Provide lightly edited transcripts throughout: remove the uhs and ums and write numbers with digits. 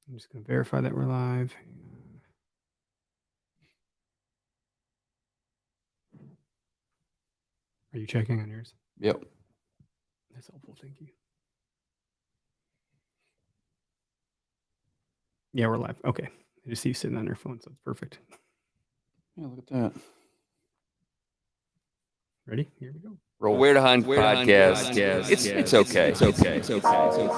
I'm just going to verify that we're live. Are you checking on yours? Yep. That's helpful. Thank you. Yeah, we're live. Okay. I just see you sitting on your phone, so it's perfect. Yeah, look at that. Ready? Here we go. Roll. Where to Hunt podcast. It's okay. It's okay. It's okay.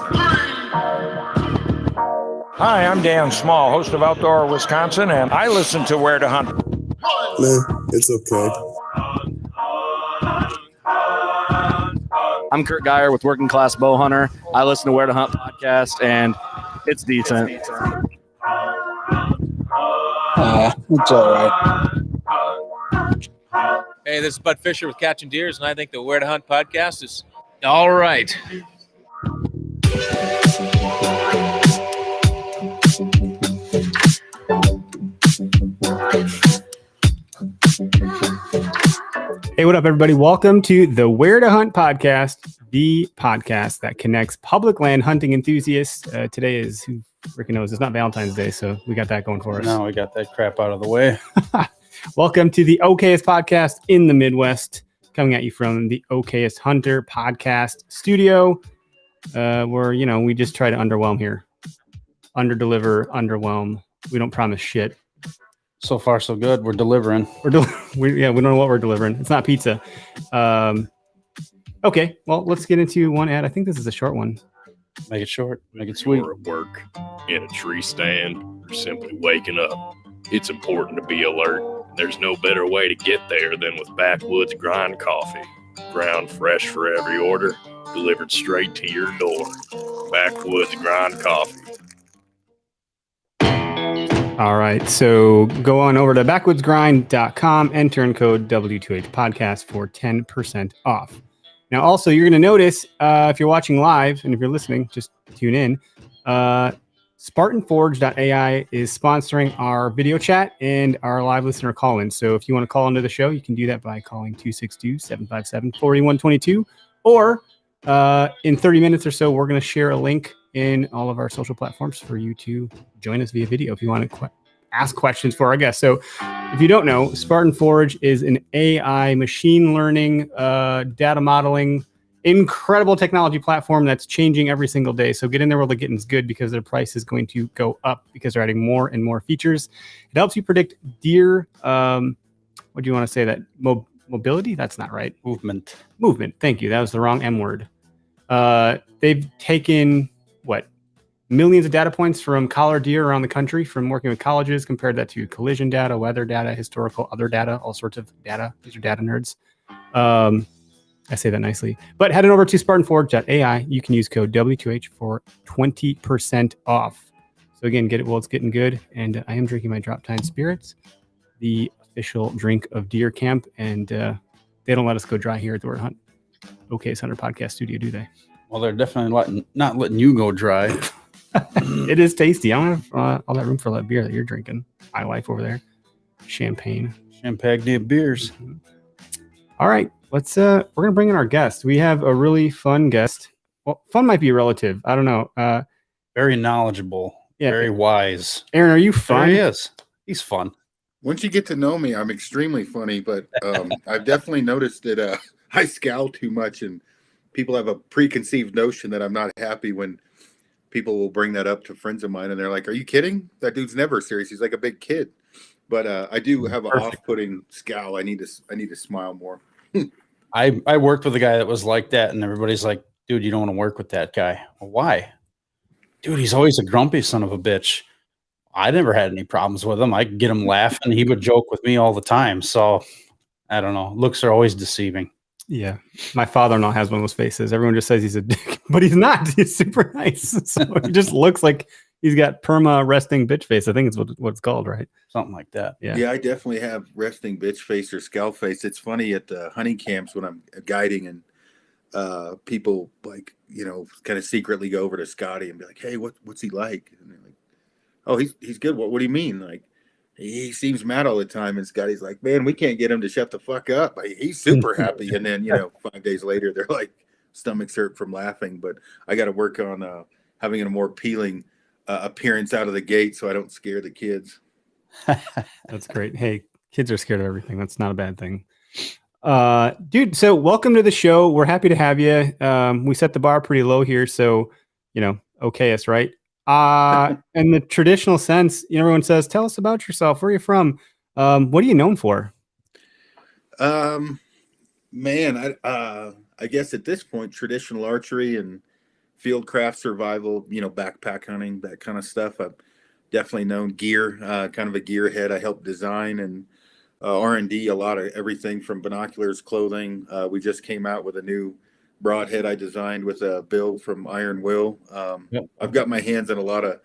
Hi, I'm Dan Small, host of Outdoor Wisconsin, and I listen to Where to Hunt. Nah, it's okay. I'm Kurt Geyer with Working Class Bow Hunter. I listen to Where to Hunt podcast, and it's decent. It's all right. Hey, this is Bud Fisher with Catching Deers, and I think the Where to Hunt podcast is all right. Hey, what up, everybody? Welcome to the Where to Hunt podcast, the podcast that connects public land hunting enthusiasts. Today is, who freaking knows, it's not Valentine's Day, so we got that going for us. Now we got that crap out of the way. Welcome to the okayest podcast in the Midwest, coming at you from the Okayest Hunter podcast studio, where, you know, we just try to underwhelm here. Underdeliver, underwhelm. We don't promise shit. So far, so good. We're delivering. We don't know what we're delivering. It's not pizza. Okay, well, let's get into one ad. I think this is a short one. Make it short. Make it sweet. Or at work, in a tree stand, or simply waking up. It's important to be alert. There's no better way to get there than with Backwoods Grind Coffee. Ground fresh for every order, delivered straight to your door. Backwoods Grind Coffee. All right, so go on over to backwoodsgrind.com, enter in code W2H podcast for 10% off. Now, also, you're going to notice if you're watching live and if you're listening, just tune in. SpartanForge.ai is sponsoring our video chat and our live listener call-in. So if you want to call into the show, you can do that by calling 262-757-4122. Or in 30 minutes or so, we're going to share a link in all of our social platforms for you to join us via video if you want to ask questions for our guests. So if you don't know, Spartan Forge is an AI machine learning, data modeling, incredible technology platform that's changing every single day. So get in there while the getting's good, because their price is going to go up because they're adding more and more features. It helps you predict deer. What do you want to say? That mobility? That's not right. Movement. Thank you. That was the wrong M word. They've taken millions of data points from collared deer around the country from working with colleges, compared that to collision data, weather data, historical, other data, all sorts of data. These are data nerds. I say that nicely. But head on over to SpartanForge.ai. You can use code W2H for 20% off. So again, get it while it's getting good. And I am drinking my Drop Time Spirits, the official drink of Deer Camp. And they don't let us go dry here at the Word Hunt Okayest Hunter podcast studio, do they? Well, they're definitely not letting you go dry. It is tasty. I don't have all that room for that beer that you're drinking. High Life over there. Champagne beers. Mm-hmm. All right. Let's we're gonna bring in our guest. We have a really fun guest. Well, fun might be relative. I don't know. Very knowledgeable. Yeah. Very wise. Aaron, are you fun? There he is. He's fun. Once you get to know me, I'm extremely funny, but I've definitely noticed that I scowl too much, and people have a preconceived notion that I'm not happy when people will bring that up to friends of mine, and they're like, "Are you kidding? That dude's never serious. He's like a big kid." But I do have an off-putting scowl. I need to smile more. I worked with a guy that was like that, and everybody's like, "Dude, you don't want to work with that guy." Well, why? Dude, he's always a grumpy son of a bitch. I never had any problems with him. I could get him laughing. He would joke with me all the time. So I don't know. Looks are always deceiving. Yeah. My father-in-law has one of those faces. Everyone just says he's a dick, but he's not. He's super nice. So he just looks like he's got perma resting bitch face. I think it's what it's called, right? Something like that. Yeah, I definitely have resting bitch face or scowl face. It's funny at the hunting camps when I'm guiding, and people kind of secretly go over to Scotty and be like, "Hey, what's he like?" And they're like, "Oh, he's good. What do you mean?" Like, he seems mad all the time. And Scotty's like, "Man, we can't get him to shut the fuck up. He's super happy." And then 5 days later, they're like, stomachs hurt from laughing. But I got to work on having a more appealing appearance out of the gate, so I don't scare the kids. That's great. Hey, kids are scared of everything. That's not a bad thing. Dude, so welcome to the show. We're happy to have you. We set the bar pretty low here, so okay us, right? In the traditional sense, everyone says, tell us about yourself. Where are you from? What are you known for? Man, I guess at this point, traditional archery and field craft survival, backpack hunting, that kind of stuff. I've definitely known gear, kind of a gearhead. I helped design and R&D a lot of everything from binoculars, clothing. We just came out with a new broadhead I designed with a Bill from Iron Will. Yep. I've got my hands in a lot of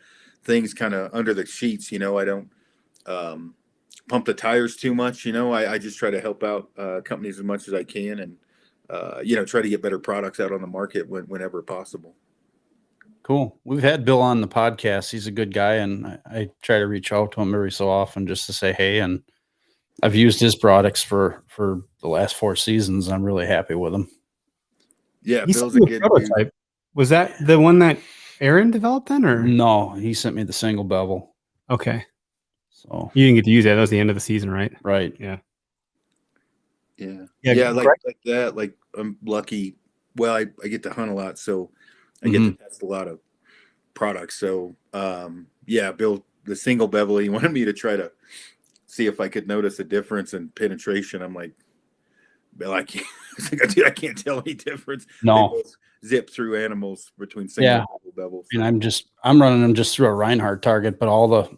things kind of under the sheets. I don't pump the tires too much. I just try to help out companies as much as I can and, try to get better products out on the market whenever possible. Cool. We've had Bill on the podcast. He's a good guy, and I try to reach out to him every so often just to say hey. And I've used his products for the last 4 seasons. I'm really happy with them. Yeah, He Bill's sent a you good prototype. dude. Was that the one that Aaron developed then, or No, he sent me the single bevel. okay? So You didn't get to use that. That was the end of the season, right? right. Yeah. Yeah, like that. Like I'm lucky. Well, I get to hunt a lot, so I get to test a lot of products. So Bill, the single bevel, he wanted me to try to see if I could notice a difference in penetration. I'm like, Bill, I can't. Dude, I can't tell any difference. No. They both zip through animals between single bevels. And I'm running them just through a Reinhardt target, but all the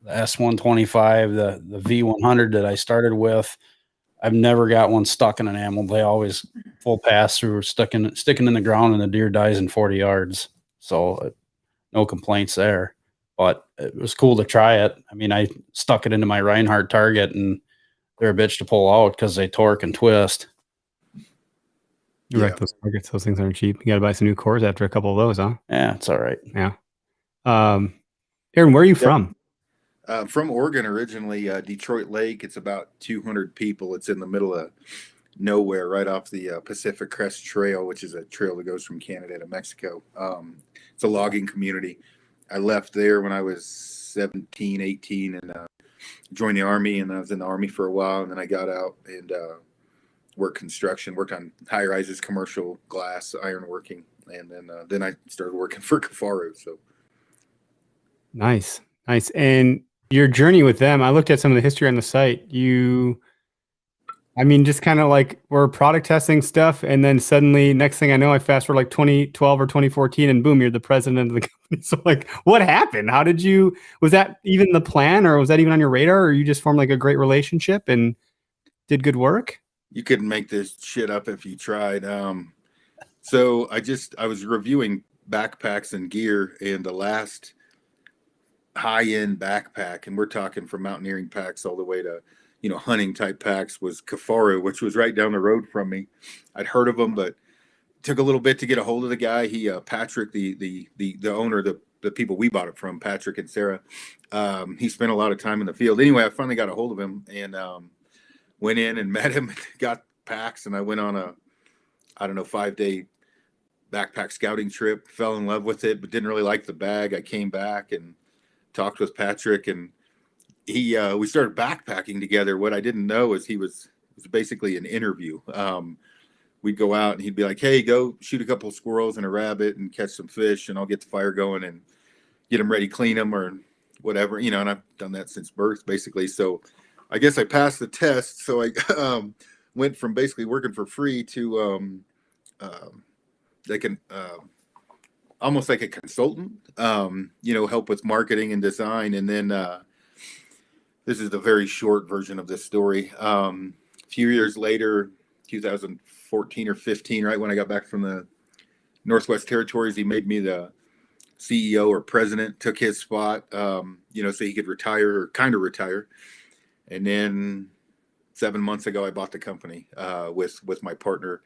S125, the V100 that I started with, I've never got one stuck in an animal. They always full pass through, sticking in the ground, and the deer dies in 40 yards. So no complaints there. But it was cool to try it. I mean, I stuck it into my Reinhardt target, and they're a bitch to pull out because they torque and twist. You're right. Those targets, those things aren't cheap. You got to buy some new cores after a couple of those, huh? Yeah, it's all right. Yeah. Aaron, where are you from? From Oregon originally, Detroit Lake. It's about 200 people. It's in the middle of nowhere, right off the Pacific Crest Trail, which is a trail that goes from Canada to Mexico. It's a logging community. I left there when I was 17, 18, and joined the Army, and I was in the Army for a while, and then I got out and worked construction, worked on high-rises, commercial glass, ironworking, and then I started working for Kifaru. So Nice. And your journey with them, I looked at some of the history on the site. Just kind of like we're product testing stuff, and then suddenly, next thing I know, I fast forward like 2012 or 2014, and boom, you're the president of the company. So, like, what happened? Was that even the plan, or was that even on your radar, or you just formed like a great relationship and did good work? You couldn't make this shit up if you tried. So I was reviewing backpacks and gear, and the last high-end backpack, and we're talking from mountaineering packs all the way to hunting type packs, was Kifaru, which was right down the road from me. I'd heard of them, but it took a little bit to get a hold of the guy. He Patrick, the owner, the people we bought it from, Patrick and Sarah, he spent a lot of time in the field. Anyway, I finally got a hold of him and went in and met him, got packs, and I went on a 5-day backpack scouting trip, fell in love with it, but didn't really like the bag. I came back and talked with Patrick, and we started backpacking together. What I didn't know is it was basically an interview. We'd go out and he'd be like, hey, go shoot a couple of squirrels and a rabbit and catch some fish, and I'll get the fire going and get them ready, clean them or whatever, and I've done that since birth basically. So I guess I passed the test. So I went from basically working for free to almost like a consultant, help with marketing and design. And then this is the very short version of this story. A few years later, 2014 or 15, right when I got back from the Northwest Territories, he made me the CEO or president, took his spot, so he could retire or kind of retire. And then 7 months ago, I bought the company with my partner,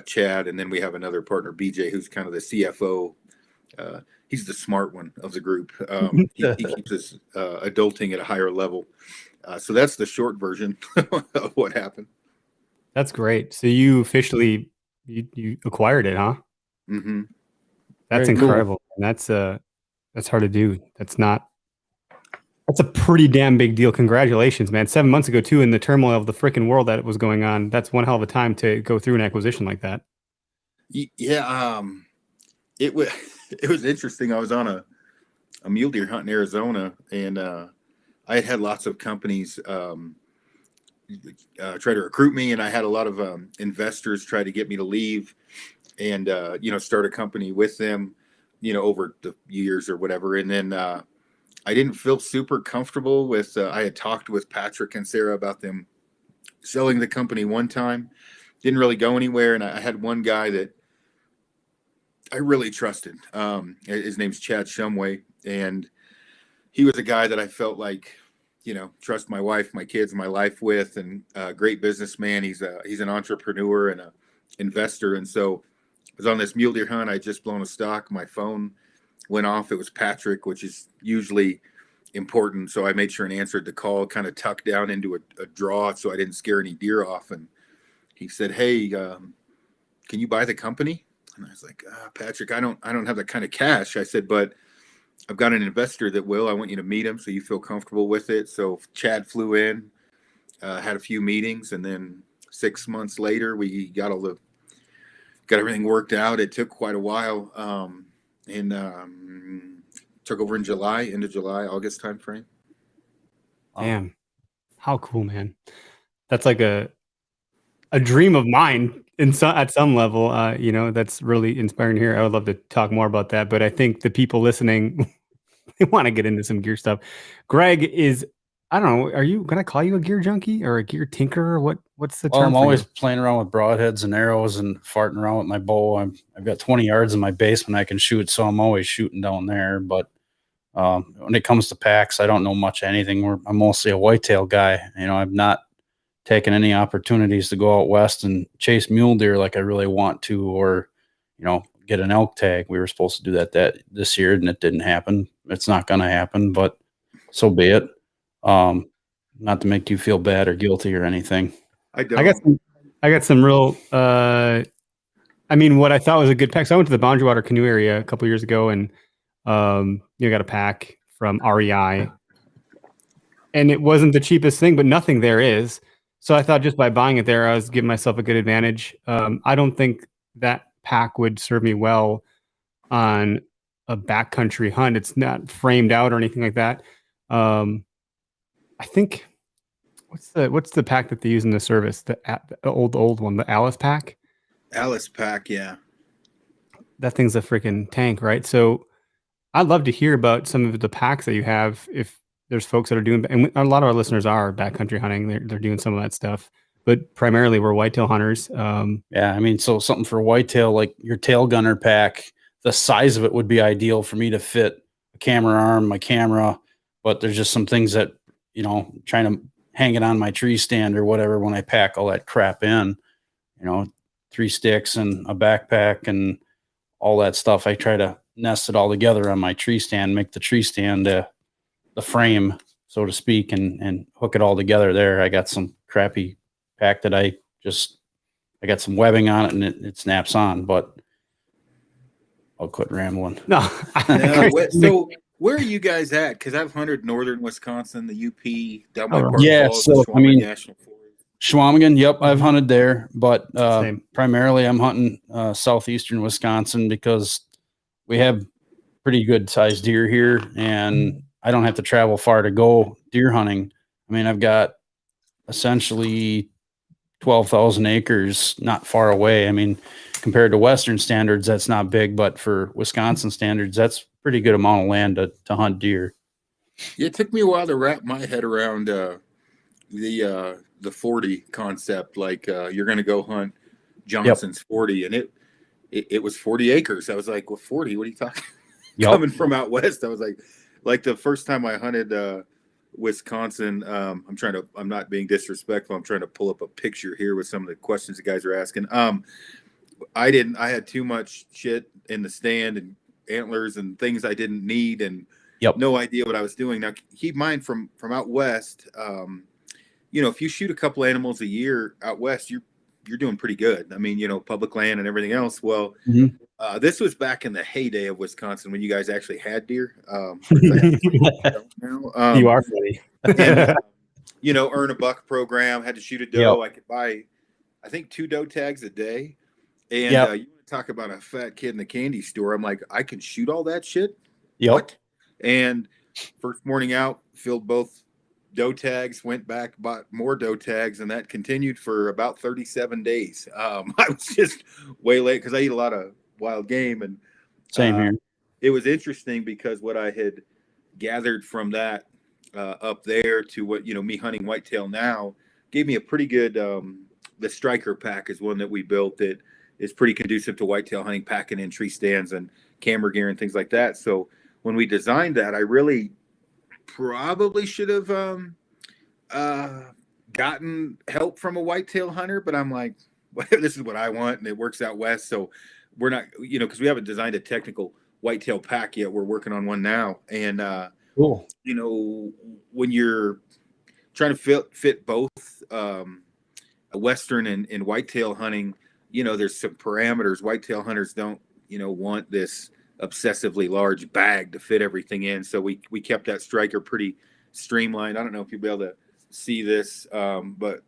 Chad. And then we have another partner, BJ, who's kind of the CFO. He's the smart one of the group. He keeps us adulting at a higher level. So that's the short version of what happened. That's great. So you officially you acquired it, huh? Mm-hmm. That's Very incredible. cool. And that's That's hard to do. That's a pretty damn big deal. Congratulations, man. 7 months ago, too, in the turmoil of the freaking world that was going on, that's one hell of a time to go through an acquisition like that. Yeah. It was it was interesting. I was on a mule deer hunt in Arizona, and I had lots of companies try to recruit me, and I had a lot of investors try to get me to leave and start a company with them, over the years or whatever. And then I didn't feel super comfortable with. I had talked with Patrick and Sarah about them selling the company one time. Didn't really go anywhere, and I had one guy that I really trusted. His name's Chad Shumway, and he was a guy that I felt like, trust my wife, my kids, my life with, and great businessman. He's an entrepreneur and a investor. And so I was on this mule deer hunt. I had just blown a stock. My phone went off. It was Patrick, which is usually important. So I made sure and answered the call, kind of tucked down into a draw so I didn't scare any deer off. And he said, "Hey, can you buy the company?" And I was like, "Patrick, I don't have that kind of cash." I said, "But I've got an investor that will. I want you to meet him so you feel comfortable with it." So Chad flew in, had a few meetings, and then 6 months later, we got everything worked out. It took quite a while, and took over in July, end of July, August timeframe. Damn, how cool, man! That's like a dream of mine at some level. That's really inspiring to hear. I would love to talk more about that, but I think the people listening, they want to get into some gear stuff. Greg is, I don't know, are you going to call you a gear junkie or a gear tinkerer? What's the term? I'm always playing around with broadheads and arrows and farting around with my bow. I've got 20 yards in my basement I can shoot, so I'm always shooting down there. But when it comes to packs, I don't know much of anything. I'm mostly a whitetail guy. I've not taken any opportunities to go out west and chase mule deer like I really want to, or, get an elk tag. We were supposed to do that this year, and it didn't happen. It's not going to happen, but so be it. Not to make you feel bad or guilty or anything. I don't. I got some real, what I thought was a good pack. So I went to the Boundary Water Canoe area a couple years ago, and, got a pack from REI, and it wasn't the cheapest thing, but nothing there is. So I thought just by buying it there, I was giving myself a good advantage. I don't think that pack would serve me well on a backcountry hunt. It's not framed out or anything like that. I think what's the pack that they use in the service? The old one, the Alice pack. Alice pack, yeah. That thing's a freaking tank, right? So I'd love to hear about some of the packs that you have. If there's folks that are doing, and a lot of our listeners are backcountry hunting. They're doing some of that stuff, but primarily we're whitetail hunters. So something for whitetail, like your tail gunner pack, the size of it would be ideal for me to fit a camera arm, my camera, but there's just some things that, trying to hang it on my tree stand or whatever, when I pack all that crap in, 3 sticks and a backpack and all that stuff. I try to nest it all together on my tree stand, make the tree stand the frame, so to speak, and hook it all together there. I got some crappy pack that I got some webbing on it, and it snaps on, but I'll quit rambling. No. So where are you guys at? Because I've hunted northern Wisconsin, the UP, down by Park Falls, so National Forest. Schwamigan, yep, I've hunted there, but primarily I'm hunting southeastern Wisconsin because we have pretty good sized deer here, and I don't have to travel far to go deer hunting. I've got essentially 12,000 acres not far away. Compared to Western standards, that's not big, but for Wisconsin standards, that's pretty good amount of land to hunt deer. Yeah, it took me a while to wrap my head around the 40 concept. Like you're going to go hunt Johnson's 40, and it was 40 acres. I was like, well, 40, what are you talking? Coming from out west, I was like the first time I hunted Wisconsin, I'm not being disrespectful. I'm trying to pull up a picture here with some of the questions the guys are asking. I had too much shit in the stand and antlers and things I didn't need, and no idea what I was doing. Now, keep in mind from out west, if you shoot a couple animals a year out west, you're doing pretty good. Public land and everything else. Well, This was back in the heyday of Wisconsin when you guys actually had deer. You are funny. And, earn a buck program, had to shoot a doe. I could buy, I think, 2 doe tags a day. And you want to talk about a fat kid in the candy store. I'm like, I can shoot all that shit? Yep. What? And first morning out, filled both doe tags, went back, bought more doe tags, and that continued for about 37 days. I was just way late because I eat a lot of wild game. And same here. It was interesting because what I had gathered from that up there to what, me hunting whitetail now gave me a pretty good, the striker pack is one that we built that is pretty conducive to whitetail hunting, packing in tree stands and camera gear and things like that. So when we designed that, I really probably should have gotten help from a whitetail hunter, but I'm like, well, this is what I want, and it works out west. So we're not, because we haven't designed a technical whitetail pack yet. We're working on one now. And, cool. When you're trying to fit both Western and whitetail hunting, there's some parameters. Whitetail hunters don't, want this obsessively large bag to fit everything in. So we kept that striker pretty streamlined. I don't know if you'll be able to see this, but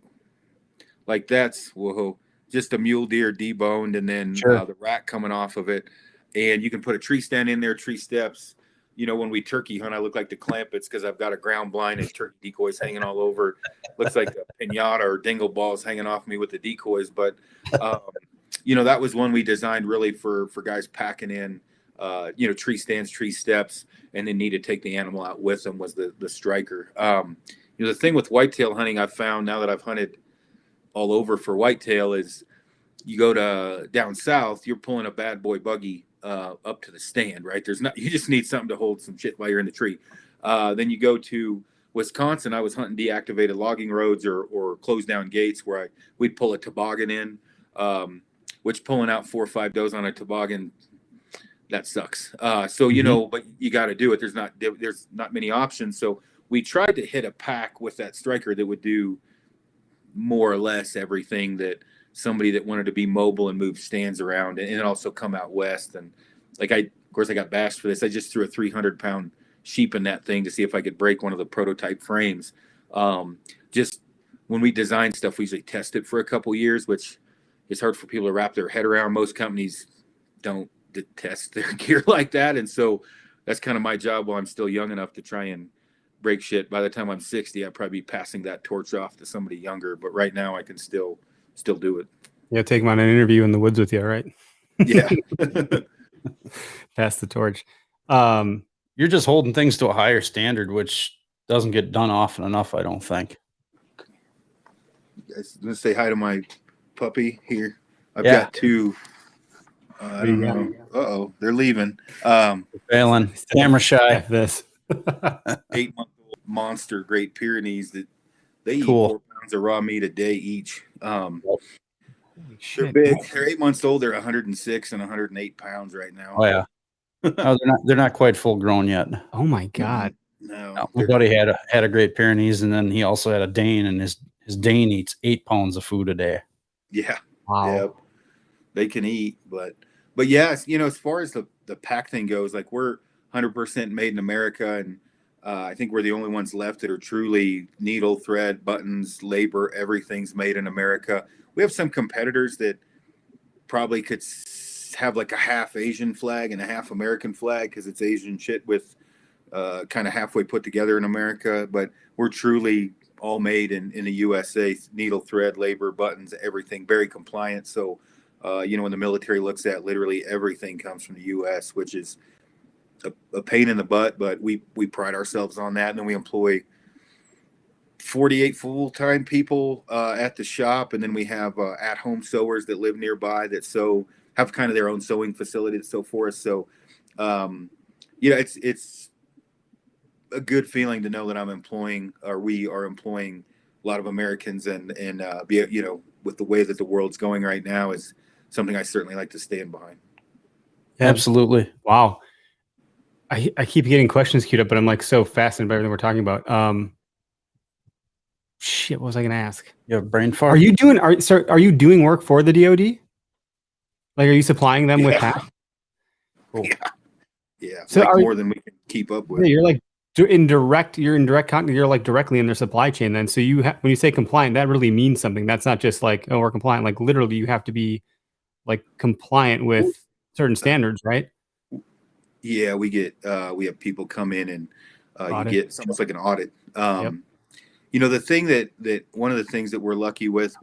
like that's, whoa, just a mule deer deboned, and then the rack coming off of it. And you can put a tree stand in there, tree steps. When we turkey hunt, I look like the Clampets because I've got a ground blind and turkey decoys hanging all over. Looks like a pinata or dingle balls hanging off me with the decoys. But, that was one we designed really for guys packing in, tree stands, tree steps, and then need to take the animal out with them was the striker. The thing with whitetail hunting I've found now that I've hunted all over for whitetail is you go to down south, you're pulling a bad boy buggy up to the stand, right? You just need something to hold some shit while you're in the tree. Then you go to Wisconsin. I was hunting deactivated logging roads or closed down gates where we'd pull a toboggan in, which pulling out 4 or 5 does on a toboggan, that sucks. So, but you got to do it. There's not many options. So we tried to hit a pack with that striker that would do more or less everything that somebody that wanted to be mobile and move stands around and also come out west. And of course I got bashed for this. I just threw a 300-pound sheep in that thing to see if I could break one of the prototype frames. Just when we design stuff, we usually test it for a couple years, which is hard for people to wrap their head around. Most companies don't test their gear like that. And so that's kind of my job while I'm still young enough to try and break shit. By the time I'm 60, I'd probably be passing that torch off to somebody younger. But right now I can still do it. Yeah, take him on an interview in the woods with you, right? Yeah. Pass the torch. You're just holding things to a higher standard, which doesn't get done often enough, I don't think. You guys gonna say hi to my puppy here? I've got 2. I don't know. Uh-oh, they're leaving. Failing. Camera shy. This 8-month-old monster Great Pyrenees that they eat Cool. 4 pounds of raw meat a day each. shit. They're big. They're 8 months old. They're 106 and 108 pounds right now. Oh yeah. No, they're not quite full grown yet. Oh my god. No. My buddy had a Great Pyrenees, and then he also had a Dane, and his Dane eats 8 pounds of food a day. Yeah. Wow. Yeah. They can eat, but yeah, as far as the pack thing goes, like we're 100% made in America, and I think we're the only ones left that are truly needle, thread, buttons, labor, everything's made in America. We have some competitors that probably could have like a half Asian flag and a half American flag because it's Asian shit with kind of halfway put together in America. But we're truly all made in the USA, needle, thread, labor, buttons, everything, very compliant. So, when the military looks at literally everything comes from the U.S., which is a pain in the butt, but we pride ourselves on that. And then we employ 48 full-time people at the shop, and then we have at-home sewers that live nearby that have kind of their own sewing facility that sew for us. So, it's a good feeling to know that we are employing a lot of Americans, and with the way that the world's going right now is something I certainly like to stand behind. Absolutely. Wow. I keep getting questions queued up, but I'm like so fascinated by everything we're talking about. Shit, what was I going to ask? You have brain fart? Are you doing work for the DoD? Like, are you supplying them with hacks? Cool. Yeah. So like are- more than we can keep up with. Yeah, you're like you're in direct contact. You're like directly in their supply chain. Then, so when you say compliant, that really means something. That's not just like, oh, we're compliant. Like literally, you have to be like compliant with certain standards, right? Yeah, we have people come in and you Audit. get, it's almost like an audit. Yep. You know, the thing that one of the things that we're lucky with,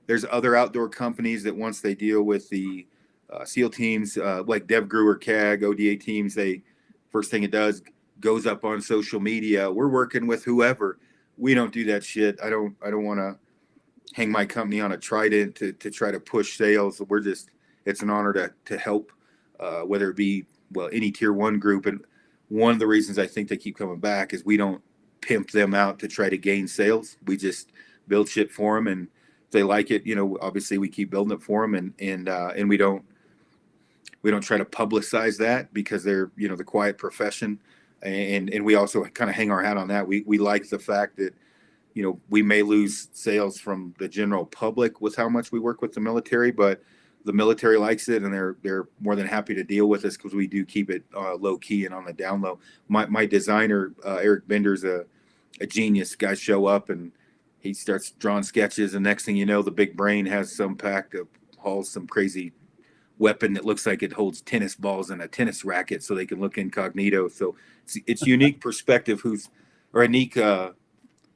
there's other outdoor companies that once they deal with the SEAL teams, like Dev Grewer, CAG, ODA teams, first thing it does goes up on social media. We're working with whoever. We don't do that shit. I don't want to hang my company on a trident to try to push sales. It's an honor to help, whether it be, any tier 1 group. And one of the reasons I think they keep coming back is we don't pimp them out to try to gain sales. We just build shit for them. And if they like it, obviously we keep building it for them. And we don't try to publicize that because they're, the quiet profession. And we also kind of hang our hat on that. We like the fact that, we may lose sales from the general public with how much we work with the military, but the military likes it and they're more than happy to deal with us because we do keep it low key and on the down low. My designer, Eric Bender's a genius. Guys show up and he starts drawing sketches, and next thing you know, the big brain has some pack of hauls some crazy weapon that looks like it holds tennis balls and a tennis racket so they can look incognito. So it's unique perspective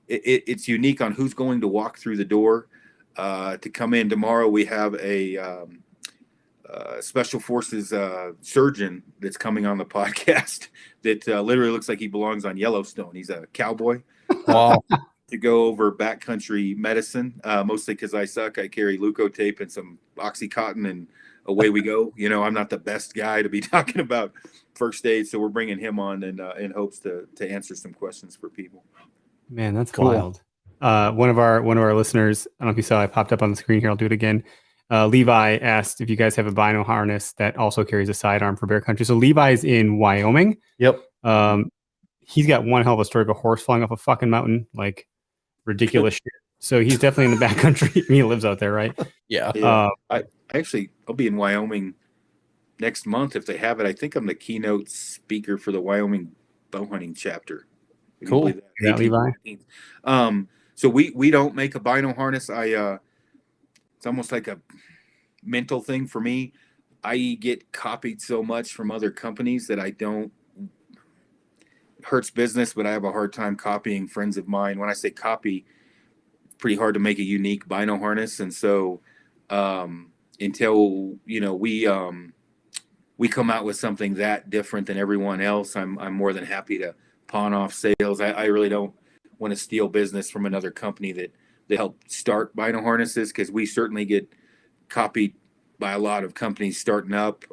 it's unique on who's going to walk through the door to come in. Tomorrow we have a special forces surgeon that's coming on the podcast that literally looks like he belongs on Yellowstone. He's a cowboy. Wow. To go over backcountry medicine, mostly because I suck. I carry leukotape and some Oxycontin, and away we go. I'm not the best guy to be talking about first aid, so we're bringing him on in hopes to answer some questions for people. Man, that's Cool. wild. One of our listeners, I don't know if you saw, I popped up on the screen here. I'll do it again. Levi asked if you guys have a bino harness that also carries a sidearm for bear country. So Levi's in Wyoming. Yep. He's got one hell of a story of a horse flying off a fucking mountain, like ridiculous shit. So he's definitely in the backcountry. He lives out there, right? Yeah. I'll be in Wyoming next month if they have it. I think I'm the keynote speaker for the Wyoming bow hunting chapter. Cool. Yeah, Levi. So we don't make a bino harness. It's almost like a mental thing for me. I get copied so much from other companies that it hurts business, but I have a hard time copying friends of mine. When I say copy, it's pretty hard to make a unique bino harness. And so until we come out with something that different than everyone else, I'm more than happy to pawn off sales. I really don't want to steal business from another company that helped start bino harnesses, because we certainly get copied by a lot of companies starting up.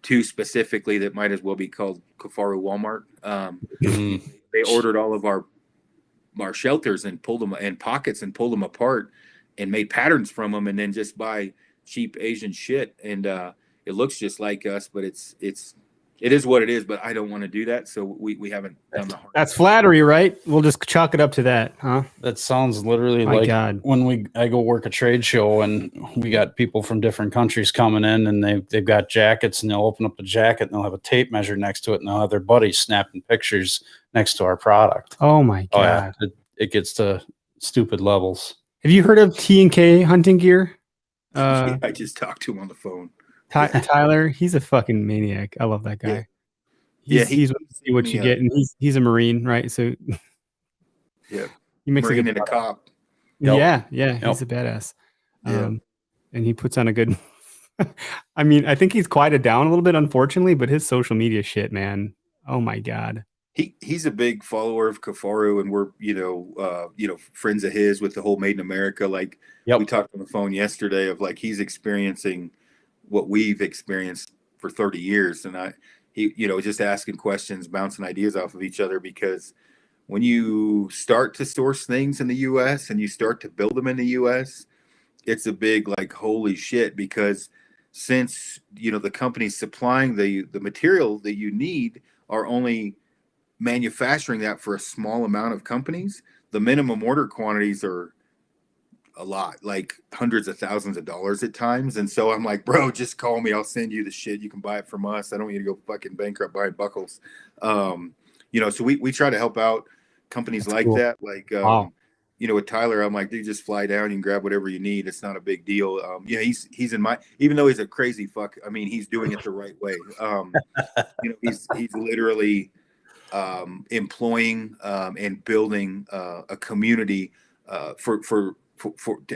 Two specifically that might as well be called Kifaru Walmart. They ordered all of our shelters and pulled them, and pockets, and pulled them apart and made patterns from them, and then just buy cheap Asian shit. And it looks just like us, but it is what it is. But I don't want to do that, so we haven't done the hard. That's flattery, right? We'll just chalk it up to that, huh? That sounds literally My like God. when I go work a trade show and we got people from different countries coming in, and they've got jackets, and they'll open up the jacket and they'll have a tape measure next to it, and they'll have their buddies snapping pictures next to our product. Oh my God. Oh yeah, it gets to stupid levels. Have you heard of T&K hunting gear? I just talked to him on the phone. Tyler, he's a fucking maniac. I love that guy. He's what you get, and he's a Marine, right? So yeah, he makes Marine a good and a cop. Yeah, he's a badass. And he puts on a good. I mean, I think he's quieted down a little bit, unfortunately, but his social media shit, man. Oh my God. He's a big follower of Kifaru, and we're friends of his with the whole Made in America. Like we talked on the phone yesterday of like he's experiencing what we've experienced for 30 years, and he just asking questions, bouncing ideas off of each other, because when you start to source things in the U.S. and you start to build them in the U.S., it's a big like holy shit, because since the companies supplying the material that you need are only manufacturing that for a small amount of companies, the minimum order quantities are a lot, like hundreds of thousands of dollars at times. And so I'm like, bro, just call me. I'll send you the shit. You can buy it from us. I don't want you to go fucking bankrupt buying buckles. So we try to help out companies That's like cool. that. Like, Wow. with Tyler, I'm like, dude, just fly down. You can grab whatever you need. It's not a big deal. He's in my, even though he's a crazy fuck, I mean, he's doing it the right way. He's literally employing and building a community for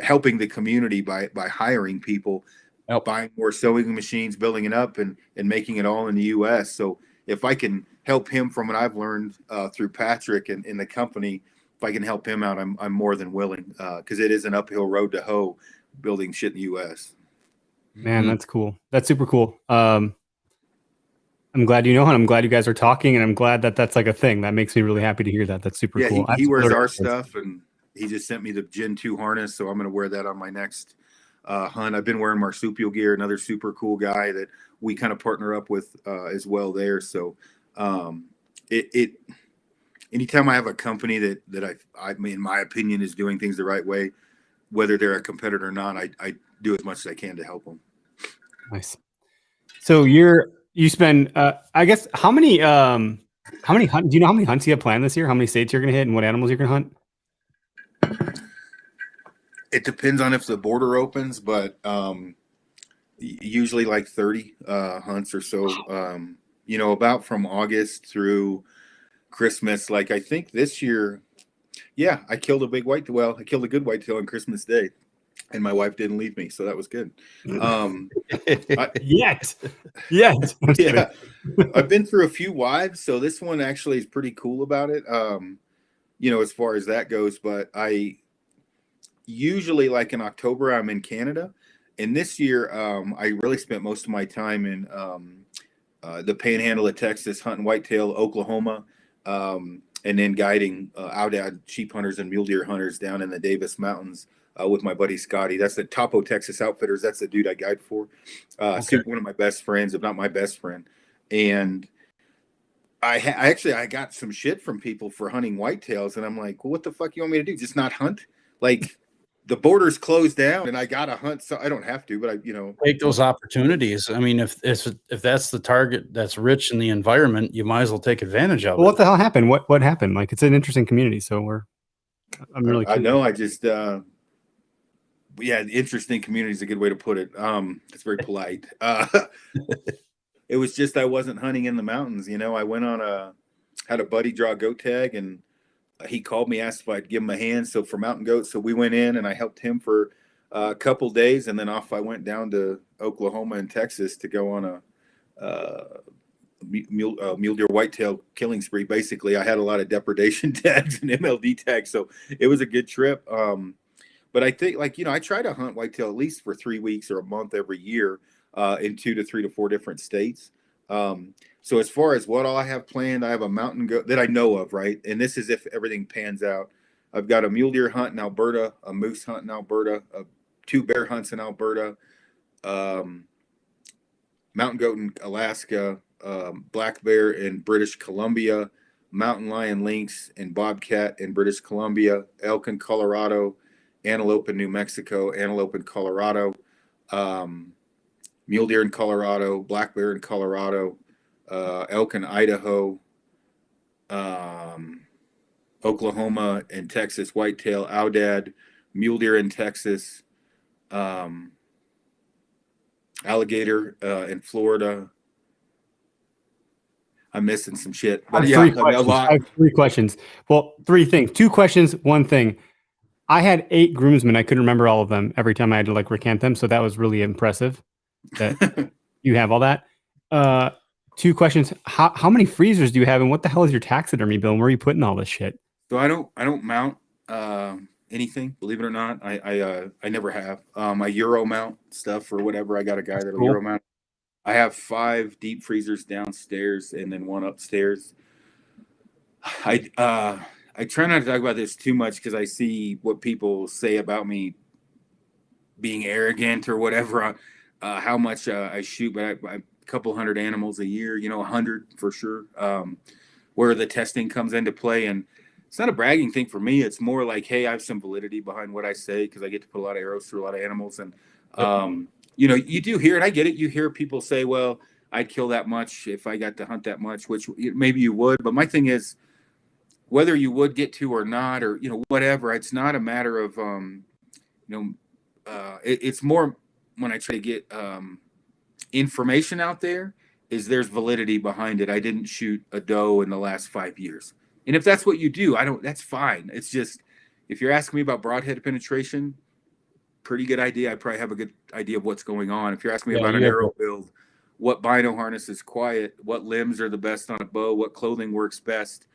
helping the community by hiring people, buying more sewing machines, building it up, and making it all in the U.S. So if I can help him from what I've learned through Patrick and in the company, if I can help him out, I'm more than willing, because it is an uphill road to hoe building shit in the U.S. Man, that's cool. That's super cool. I'm glad you know, and I'm glad you guys are talking, and I'm glad that that's like a thing. That makes me really happy to hear that. That's super cool. He wears our stuff, and he just sent me the Gen 2 harness, so I'm going to wear that on my next hunt. I've been wearing marsupial gear, another super cool guy that we kind of partner up with as well there. So anytime I have a company that I mean, in my opinion, is doing things the right way, whether they're a competitor or not, I do as much as I can to help them. Nice. So you spend, I guess, how many do you know how many hunts you have planned this year? How many states you're going to hit and what animals you're going to hunt? It depends on if the border opens, but usually like 30 hunts or so, about from August through Christmas. Like I think this year, I killed a big whitetail. Well, I killed a good whitetail on Christmas Day, and my wife didn't leave me, so that was good. Yet. Yeah, I've been through a few wives, so this one actually is pretty cool about it. As far as that goes, but I usually, like in October, I'm in Canada, and this year I really spent most of my time in the Panhandle of Texas, hunting whitetail, Oklahoma, and then guiding Aoudad sheep hunters and mule deer hunters down in the Davis Mountains with my buddy Scotty. That's the Topo Texas Outfitters. That's the dude I guide for. One of my best friends, if not my best friend. And I got some shit from people for hunting whitetails, and I'm like, well, what the fuck you want me to do? Just not hunt? Like, the border's closed down, and I got to hunt, so I don't have to, but take those opportunities. I mean, if that's the target that's rich in the environment, you might as well take advantage of it. What the hell happened? What happened? Like, it's an interesting community, so I'm really curious. I know. I just interesting community is a good way to put it. It's very polite. It was just I wasn't hunting in the mountains. I went on had a buddy draw a goat tag, and he called me, asked if I'd give him a hand. So for mountain goats, so we went in and I helped him for a couple days, and then off I went down to Oklahoma and Texas to go on a mule deer whitetail killing spree. Basically, I had a lot of depredation tags and MLD tags, so it was a good trip. But I think, I try to hunt whitetail at least for 3 weeks or a month every year in 2 to 3 to 4 different states. So as far as what all I have planned, I have a mountain goat that I know of, right? And this is if everything pans out. I've got a mule deer hunt in Alberta, a moose hunt in Alberta, 2 bear hunts in Alberta, mountain goat in Alaska, black bear in British Columbia, mountain lion, lynx, and bobcat in British Columbia, elk in Colorado, antelope in New Mexico, antelope in Colorado, mule deer in Colorado, black bear in Colorado, elk in Idaho, Oklahoma and Texas, whitetail, Aoudad, mule deer in Texas, alligator in Florida. I'm missing some shit. But I have 3 questions. Well, 3 things. 2 questions, 1 thing. I had 8 groomsmen. I couldn't remember all of them every time I had to recant them. So that was really impressive that you have all that. 2 questions. How many freezers do you have, and what the hell is your taxidermy bill, and where are you putting all this shit? So I don't mount anything, believe it or not. I never have. I Euro mount stuff or whatever. I got a guy that'll Euro mount. I have 5 deep freezers downstairs and then 1 upstairs. I try not to talk about this too much because I see what people say about me being arrogant or whatever. How much I shoot, but I couple hundred animals a year, 100 for sure, where the testing comes into play. And it's not a bragging thing for me. It's more like, hey, I have some validity behind what I say because I get to put a lot of arrows through a lot of animals. And, you know, you do hear it. I get it. You hear people say, well, I'd kill that much if I got to hunt that much, which maybe you would. But my thing is, whether you would get to or not, or, you know, whatever, it's not a matter of, it's more when I try to get information out there is there's validity behind it. I didn't shoot a doe in the last 5 years. And if that's what you do, that's fine. It's just, if you're asking me about broadhead penetration, pretty good idea. I probably have a good idea of what's going on. If you're asking me about an arrow build, what bino harness is quiet, what limbs are the best on a bow, what clothing works best,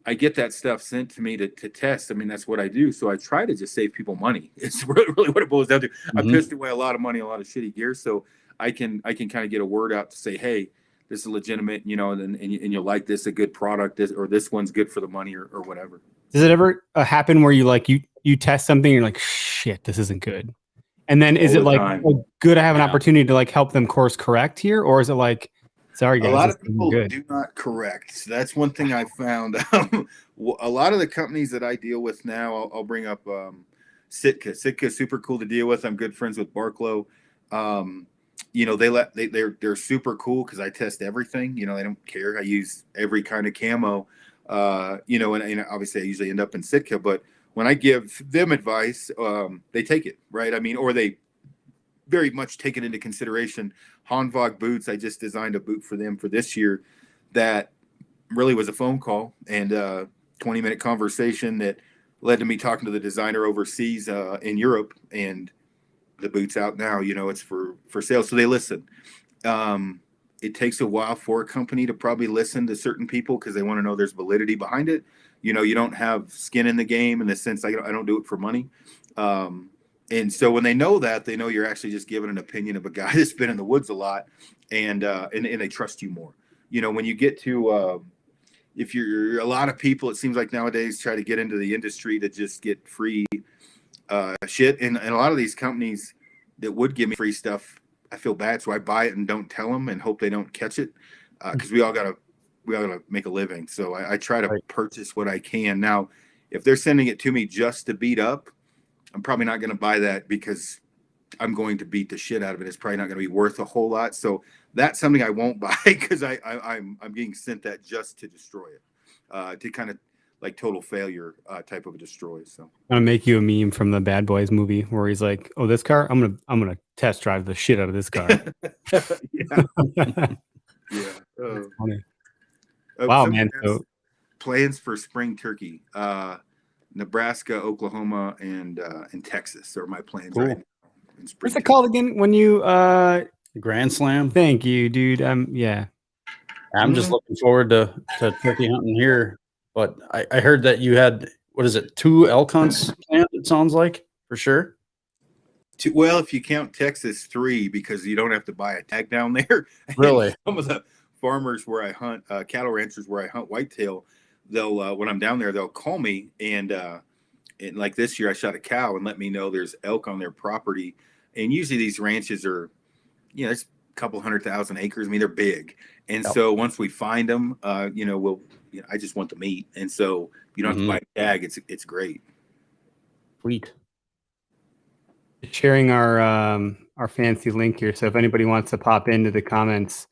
I get that stuff sent to me to test. I mean, that's what I do. So I try to just save people money. It's really what it boils down to. I pissed away a lot of money, a lot of shitty gear. So I can kind of get a word out to say, hey, this is legitimate, you know, and you'll like this, a good product, or this one's good for the money or whatever. Does it ever happen where you test something and you're like, shit, this isn't good? And then is it like, oh, good, I have an opportunity to like help them course correct here? Or is it like, sorry guys, a lot of people do not correct. So that's one thing I found. A lot of the companies that I deal with now, I'll bring up Sitka. Sitka is super cool to deal with. I'm good friends with Barklow. You know, they're super cool because I test everything. You know, they don't care. I use every kind of camo. You know, and obviously I usually end up in Sitka, but when I give them advice, they take it, right? I mean, or they very much take it into consideration. Hanvog boots, I just designed a boot for them for this year that really was a phone call and a 20-minute conversation that led to me talking to the designer overseas in Europe, and the boot's out now. You know, it's for sale, so they listen. It takes a while for a company to probably listen to certain people because they want to know there's validity behind it. You know, you don't have skin in the game in the sense I don't do it for money. And so when they know that, they know you're actually just giving an opinion of a guy that's been in the woods a lot, and they trust you more. You know, when you get to if you're a lot of people, it seems like nowadays try to get into the industry to just get free shit, and a lot of these companies that would give me free stuff, I feel bad, so I buy it and don't tell them and hope they don't catch it because we all gotta make a living. So I try to purchase what I can. Now, if they're sending it to me just to beat up, I'm probably not going to buy that because I'm going to beat the shit out of it. It's probably not going to be worth a whole lot. So that's something I won't buy because I'm getting sent that just to destroy it, to kind of like total failure type of a destroy. So I'm gonna make you a meme from the Bad Boys movie where he's like, "Oh, this car, I'm gonna test drive the shit out of this car." Yeah. Funny. Wow, man. So plans for spring turkey. Nebraska, Oklahoma, and Texas are my plans right now. What's it called again? When you Grand Slam. Thank you, dude. Yeah. I'm just looking forward to turkey hunting here. But I heard that you had, what is it, 2 elk hunts planned, it sounds like, for sure. Well, if you count Texas, 3, because you don't have to buy a tag down there. Really? Some of the farmers where I hunt, cattle ranchers where I hunt whitetail, they'll when I'm down there, they'll call me and like this year I shot a cow and let me know there's elk on their property. And usually these ranches are, you know, it's a couple 100,000 acres. I mean, they're big. And so once we find them, you know, I just want the meat. And so you don't have to buy a tag. It's great. Sweet. Sharing our fancy link here. So if anybody wants to pop into the comments,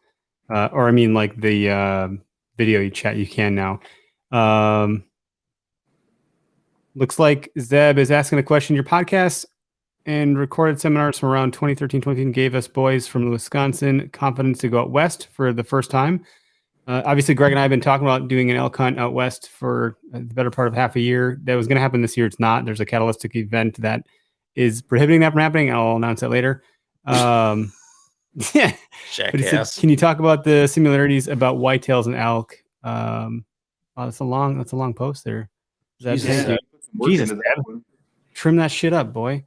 or I mean like the video chat, you can now. Looks like Zeb is asking a question. Your podcast and recorded seminars from around 2013, 2015 gave us boys from Wisconsin confidence to go out west for the first time. Obviously, Greg and I have been talking about doing an elk hunt out west for the better part of half a year. That was going to happen this year. It's not. There's a catalytic event that is prohibiting that from happening. I'll announce that later. Yeah. Jackass. Can you talk about the similarities about whitetails and elk? Oh, that's a long post there. Jesus, trim that shit up, boy.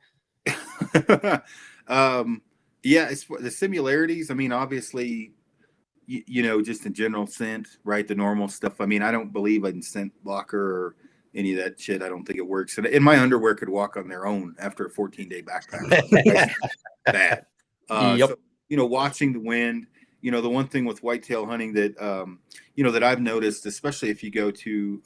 Yeah, it's the similarities. I mean, obviously, you know, just in general scent, right? The normal stuff. I mean, I don't believe in scent blocker or any of that shit. I don't think it works. And my underwear could walk on their own after a 14-day backpack. Bad. So, you know, watching the wind, You know, the one thing with whitetail hunting that, you know, that I've noticed, especially if you go to,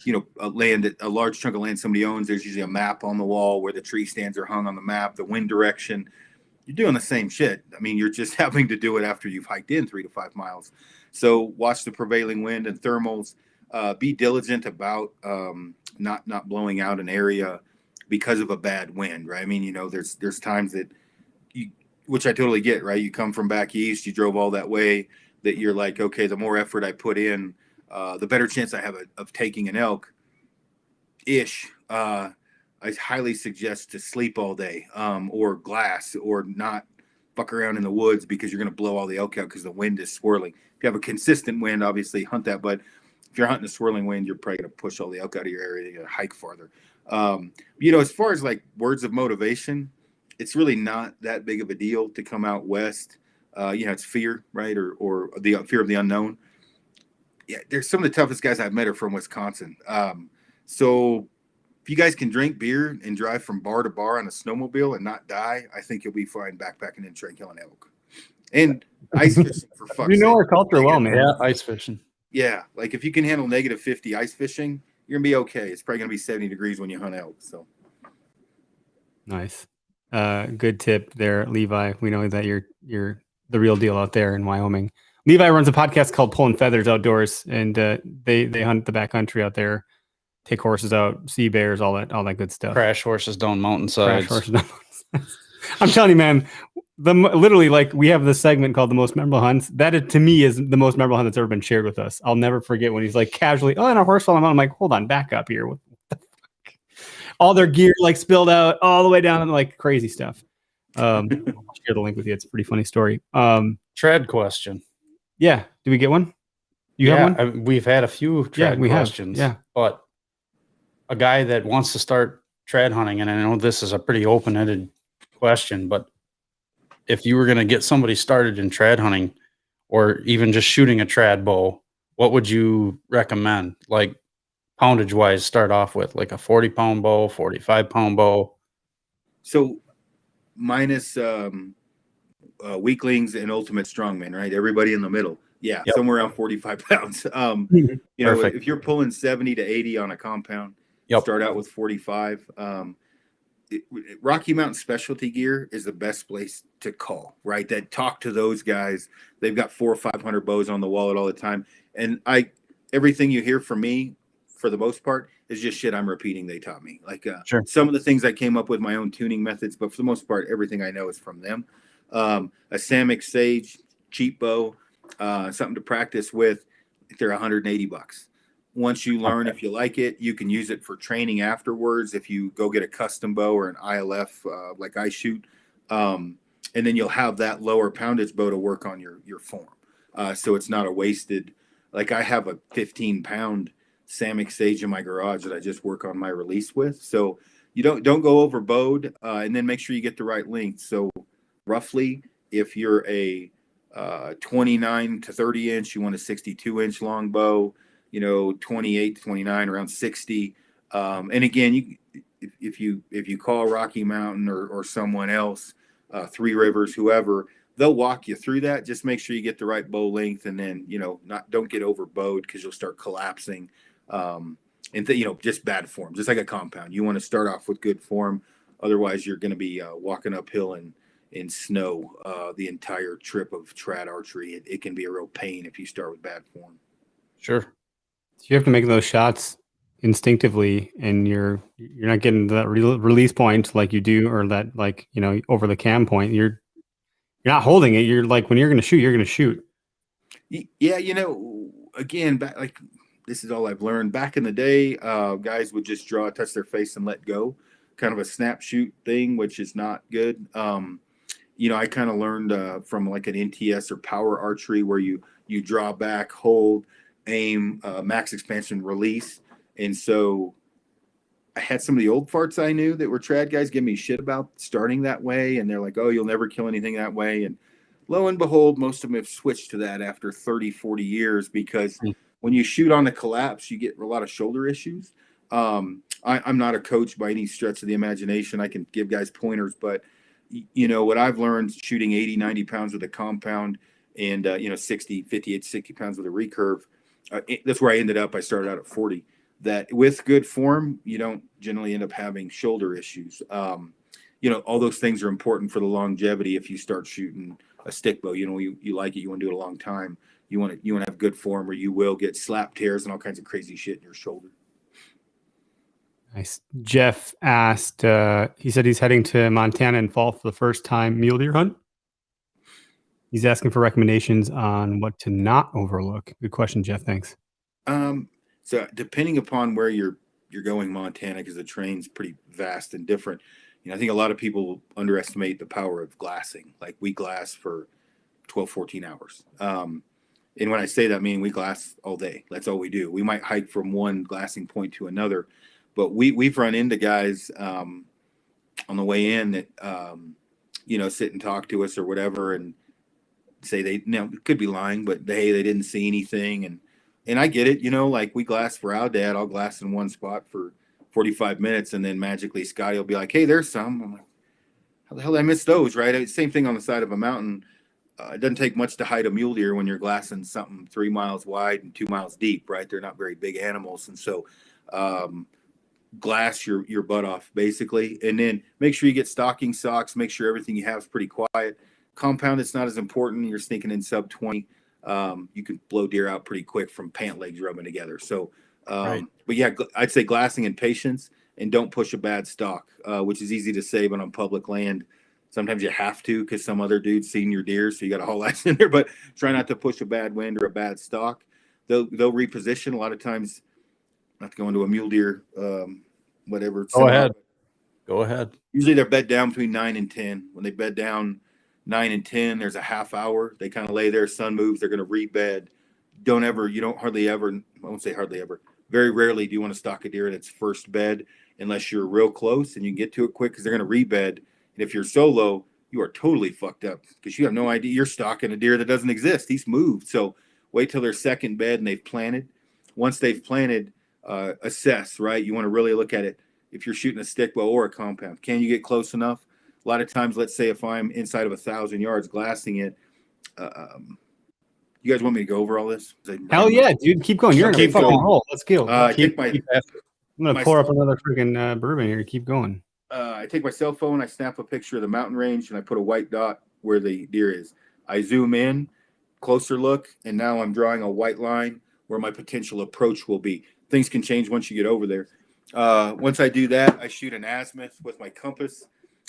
you know, a large chunk of land somebody owns, there's usually a map on the wall where the tree stands are hung on the map, the wind direction. You're doing the same shit. I mean, you're just having to do it after you've hiked in 3 to 5 miles. So watch the prevailing wind and thermals. Be diligent about not blowing out an area because of a bad wind, right? I mean, you know, there's times that which I totally get, right? You come from back east, you drove all that way, that you're like, okay, the more effort I put in, the better chance I have of taking an elk ish. I highly suggest to sleep all day, or glass, or not fuck around in the woods because you're going to blow all the elk out because the wind is swirling. If you have a consistent wind, obviously hunt that, but if you're hunting a swirling wind, you're probably going to push all the elk out of your area. You're going to hike farther. You know, as far as like words of motivation, it's really not that big of a deal to come out west. You know, it's fear, right? Or the fear of the unknown. Yeah, there's some of the toughest guys I've met are from Wisconsin. So if you guys can drink beer and drive from bar to bar on a snowmobile and not die, I think you'll be fine backpacking in Trent killing elk. And ice fishing, for fuck's You know sake. our culture well, man. Yeah, ice fishing. Yeah, like if you can handle -50 ice fishing, you're gonna be okay. It's probably gonna be 70 degrees when you hunt elk. So Nice. Good tip there, Levi. We know that you're the real deal out there in Wyoming. Levi runs a podcast called Pulling Feathers Outdoors, and they hunt the backcountry out there, take horses out, see bears, all that good stuff. Crash horses down mountainsides. Crash horses down mountainsides. I'm telling you, man. Literally, like, we have this segment called The Most Memorable Hunts. That, to me, is the most memorable hunt that's ever been shared with us. I'll never forget when he's like casually, and a horse fell on. I'm like, hold on, back up here. What the fuck? All their gear like spilled out all the way down, and like crazy stuff. I'll share the link with you. It's a pretty funny story. Trad question. Yeah. Do we get one? You have one? We've had a few trad questions. Yeah. But a guy that wants to start trad hunting, and I know this is a pretty open-ended question, but if you were going to get somebody started in trad hunting or even just shooting a trad bow, what would you recommend? Like poundage wise, start off with like a 40-pound bow, 45-pound bow. So minus weaklings and ultimate strongmen, right? Everybody in the middle. Yeah, Yep. somewhere around 45 pounds. You know, Perfect. if you're pulling 70 to 80 on a compound, Yep. start out with 45. Rocky Mountain Specialty Gear is the best place to call, right? That talk to those guys. They've got 400 or 500 bows on the wallet all the time. And everything you hear from me, for the most part, is just shit I'm repeating they taught me. Like Sure. some of the things I came up with my own tuning methods, but for the most part, everything I know is from them. A Samick Sage cheap bow, something to practice with. They're $180. Once you learn, if you like it, you can use it for training afterwards. If you go get a custom bow or an ILF, like I shoot, and then you'll have that lower poundage bow to work on your form. So it's not a wasted, like I have a 15-pound Samick Sage in my garage that I just work on my release with. So you don't go over bowed, and then make sure you get the right length. So roughly, if you're a 29 to 30 inch, you want a 62-inch long bow. 28 to 29, around 60. And again, if you call Rocky Mountain or someone else, Three Rivers, whoever, they'll walk you through that. Just make sure you get the right bow length, and then don't get over bowed because you'll start collapsing. And just bad form, just like a compound. You want to start off with good form, otherwise you're going to be walking uphill in snow the entire trip of trad archery. It can be a real pain if you start with bad form. Sure. So you have to make those shots instinctively, and you're not getting that release point like you do, or that over the cam point. You're not holding it. You're like, when you're going to shoot, you're going to shoot. Yeah, again, back this is all I've learned. Back in the day, guys would just touch their face and let go, kind of a snap shoot thing, which is not good. I kind of learned from like an NTS or power archery where you draw back, hold, aim, max expansion, release. And so I had some of the old farts I knew that were trad guys give me shit about starting that way. And they're like, oh, you'll never kill anything that way. And lo and behold, most of them have switched to that after 30, 40 years, because when you shoot on the collapse, you get a lot of shoulder issues. I'm not a coach by any stretch of the imagination. I can give guys pointers, but what I've learned shooting 80, 90 pounds with a compound, and 58 to 60 pounds with a recurve. That's where I ended up. I started out at 40. That with good form, you don't generally end up having shoulder issues. All those things are important for the longevity. If you start shooting a stick bow, you like it, you want to do it a long time. You want to have good form, or you will get slap tears and all kinds of crazy shit in your shoulder. Nice. Jeff asked, he said he's heading to Montana in fall for the first time mule deer hunt. He's asking for recommendations on what to not overlook. Good question, Jeff. Thanks. So depending upon where you're going, Montana, because the terrain's pretty vast and different. I think a lot of people underestimate the power of glassing. Like, we glass for 12, 14 hours. And when I say that, I mean we glass all day. That's all we do. We might hike from one glassing point to another, but we've run into guys on the way in that sit and talk to us or whatever, and say they could be lying, but they didn't see anything, and I get it. Like, we glass for our dad. I'll glass in one spot for 45 minutes, and then magically Scotty will be like, "Hey, there's some." I'm like, "How the hell did I miss those?" Right? Same thing on the side of a mountain. It doesn't take much to hide a mule deer when you're glassing something 3 miles wide and 2 miles deep, right? They're not very big animals. And so glass your butt off, basically. And then make sure you get stocking socks. Make sure everything you have is pretty quiet. Compound, it's not as important. You're sneaking in sub 20. You can blow deer out pretty quick from pant legs rubbing together. So, Right. But yeah, I'd say glassing and patience, and don't push a bad stock, which is easy to say, but on public land, sometimes you have to, because some other dude's seen your deer, so you got to haul ass in there. But try not to push a bad wind or a bad stock. They'll reposition a lot of times. Not to go into a mule deer, whatever. Go ahead. Usually they're bed down between 9 and 10. When they bed down 9 and 10, there's a half hour. They kind of lay there. Sun moves. They're going to rebed. You don't hardly ever. I won't say hardly ever. Very rarely do you want to stalk a deer at its first bed, unless you're real close and you can get to it quick, because they're going to rebed. And if you're solo, you are totally fucked up, because you have no idea you're stalking a deer that doesn't exist. He's moved. So wait till their second bed and they've planted. Once they've planted, assess, right? You want to really look at it. If you're shooting a stick bow or a compound, can you get close enough? A lot of times, let's say if I'm inside of 1,000 yards glassing it, you guys want me to go over all this? Hell yeah, dude. Keep going. You're in a fucking roll. Let's go. I take I'm going to pour up another freaking bourbon here. Keep going. I take my cell phone, I snap a picture of the mountain range, and I put a white dot where the deer is. I zoom in, closer look, and now I'm drawing a white line where my potential approach will be. Things can change once you get over there. Once I do that, I shoot an azimuth with my compass.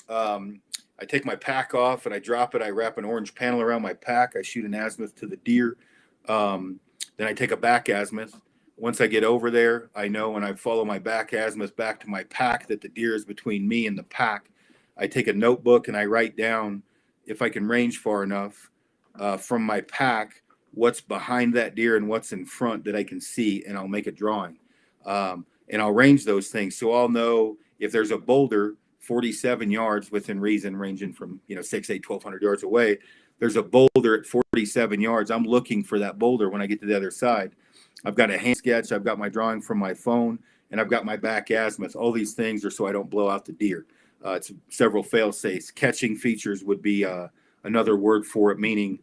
I take my pack off and I drop it. I wrap an orange panel around my pack. I shoot an azimuth to the deer. Then I take a back azimuth. Once I get over there, I know when I follow my back azimuth back to my pack that the deer is between me and the pack. I take a notebook and I write down, if I can range far enough, from my pack, what's behind that deer and what's in front that I can see, and I'll make a drawing. And I'll range those things. So I'll know if there's a boulder 47 yards within reason, ranging from 6, 8, 1,200 yards away. There's a boulder at 47 yards. I'm looking for that boulder when I get to the other side. I've got a hand sketch. I've got my drawing from my phone, and I've got my back azimuth. All these things are so I don't blow out the deer. It's several fail-safes. Catching features would be another word for it, meaning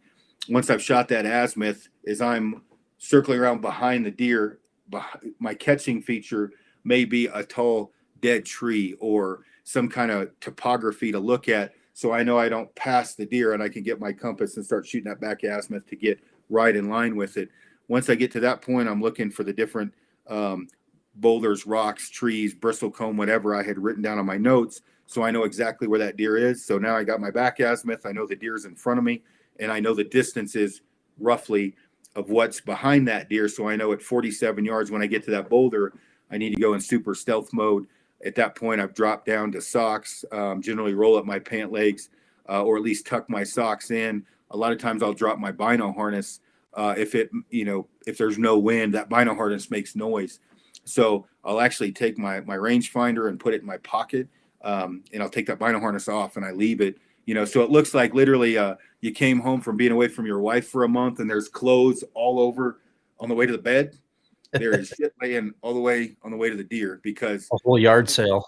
once I've shot that azimuth, as I'm circling around behind the deer, my catching feature may be a tall dead tree or some kind of topography to look at, so I know I don't pass the deer, and I can get my compass and start shooting that back azimuth to get right in line with it. Once I get to that point, I'm looking for the different boulders, rocks, trees, bristlecomb, whatever I had written down on my notes, so I know exactly where that deer is. So now I got my back azimuth. I know the deer's in front of me, and I know the distances roughly of what's behind that deer. So I know at 47 yards, when I get to that boulder, I need to go in super stealth mode. At that point, I've dropped down to socks, generally roll up my pant legs, or at least tuck my socks in. A lot of times I'll drop my bino harness. If there's no wind, that bino harness makes noise. So I'll actually take my rangefinder and put it in my pocket, and I'll take that bino harness off and I leave it, so it looks like literally you came home from being away from your wife for a month and there's clothes all over on the way to the bed. There is shit laying all the way on the way to the deer, because A whole yard sale.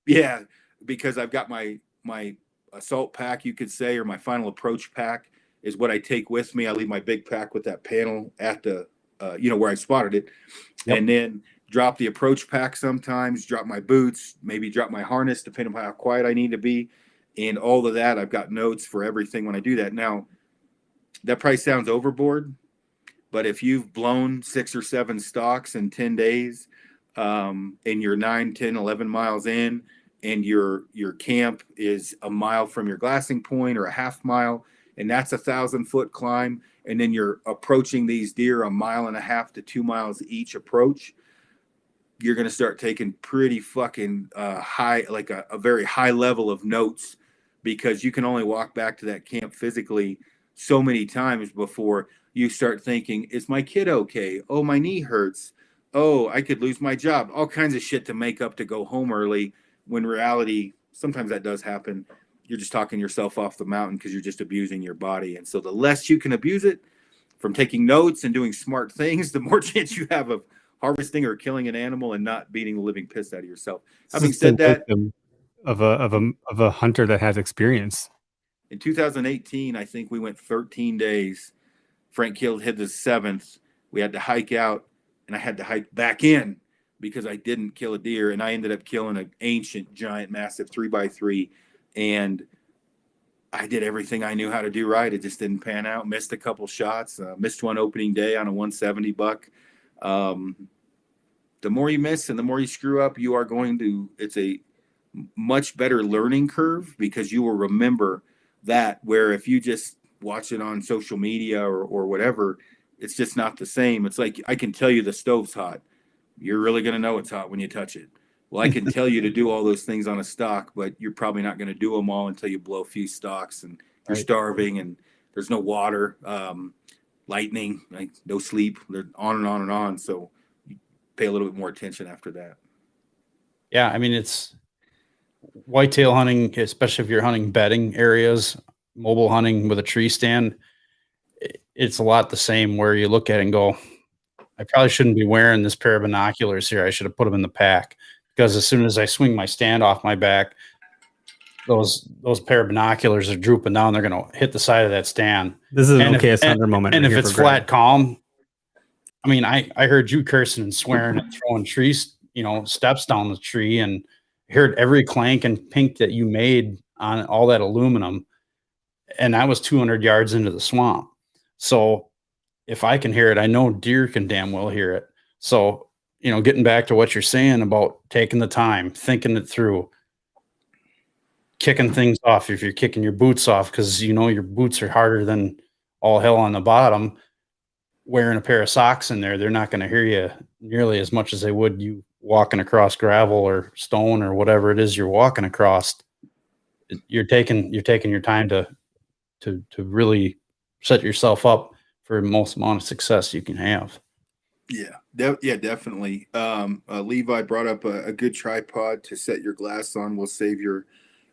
yeah, because I've got my assault pack, you could say, or my final approach pack, is what I take with me. I leave my big pack with that panel at the, where I spotted it. Yep. And then drop the approach pack sometimes, drop my boots, maybe drop my harness, depending on how quiet I need to be. And all of that, I've got notes for everything when I do that. Now, that probably sounds overboard, but if you've blown 6 or 7 stalks in 10 days, and you're 9, 10, 11 miles in, and your camp is a mile from your glassing point or a half mile, and that's 1,000-foot climb, and then you're approaching these deer 1.5 miles to 2 miles each approach, you're going to start taking pretty fucking high, like a very high level of notes, because you can only walk back to that camp physically so many times before you start thinking, is my kid okay? Oh, my knee hurts. Oh, I could lose my job. All kinds of shit to make up to go home early, when reality, sometimes that does happen. You're just talking yourself off the mountain because you're just abusing your body. And so the less you can abuse it from taking notes and doing smart things, the more chance you have of harvesting or killing an animal and not beating the living piss out of yourself. Having said that, of a hunter that has experience. In 2018, I think we went 13 days. Frank hit the 7th. We had to hike out, and I had to hike back in because I didn't kill a deer, and I ended up killing an ancient, giant, massive 3x3, and I did everything I knew how to do right. It just didn't pan out. Missed a couple shots. Missed one opening day on a 170 buck. The more you miss and the more you screw up, you are going to. It's a much better learning curve, because you will remember that, where if you just watch it on social media or whatever, it's just not the same. It's like, I can tell you the stove's hot. You're really going to know it's hot when you touch it. Well, I can tell you to do all those things on a stock, but you're probably not going to do them all until you blow a few stocks, and you're starving, and there's no water, lightning, like no sleep, they're on and on and on. So you pay a little bit more attention after that. Yeah, I mean, it's whitetail hunting, especially if you're hunting bedding areas, mobile hunting with a tree stand. It's a lot the same, where you look at it and go, I probably shouldn't be wearing this pair of binoculars here. I should have put them in the pack, because as soon as I swing my stand off my back, those pair of binoculars are drooping down. They're going to hit the side of that stand. This is an okay thunder moment. And if it's flat calm, I mean, I heard you cursing and swearing and throwing trees, steps down the tree, and heard every clank and pink that you made on all that aluminum. And I was 200 yards into the swamp. So if I can hear it, I know deer can damn well hear it. So, getting back to what you're saying about taking the time, thinking it through, kicking things off. If you're kicking your boots off because your boots are harder than all hell on the bottom, wearing a pair of socks in there, they're not going to hear you nearly as much as they would you walking across gravel or stone or whatever it is you're walking across. You're taking your time to really set yourself up for the most amount of success you can have. Yeah, definitely. Levi brought up a good tripod to set your glass on. Will save your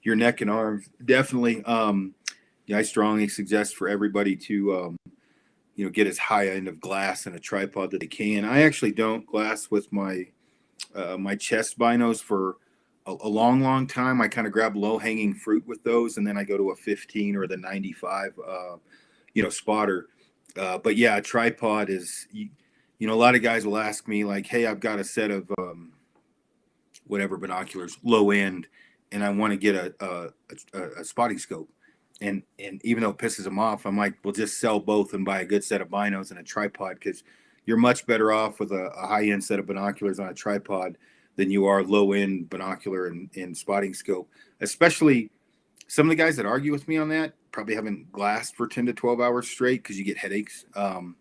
neck and arms. Definitely. I strongly suggest for everybody to get as high end of glass and a tripod that they can. I actually don't glass with my my chest binos for a long time. I kind of grab low hanging fruit with those, and then I go to a 15 or the 95 spotter. But yeah, a tripod is, a lot of guys will ask me like, hey, I've got a set of whatever binoculars, low end, and I want to get a spotting scope. And even though it pisses them off, I'm like, well, just sell both and buy a good set of binos and a tripod, because you're much better off with a high-end set of binoculars on a tripod than you are low-end binocular and spotting scope. Especially some of the guys that argue with me on that probably haven't glassed for 10 to 12 hours straight, because you get headaches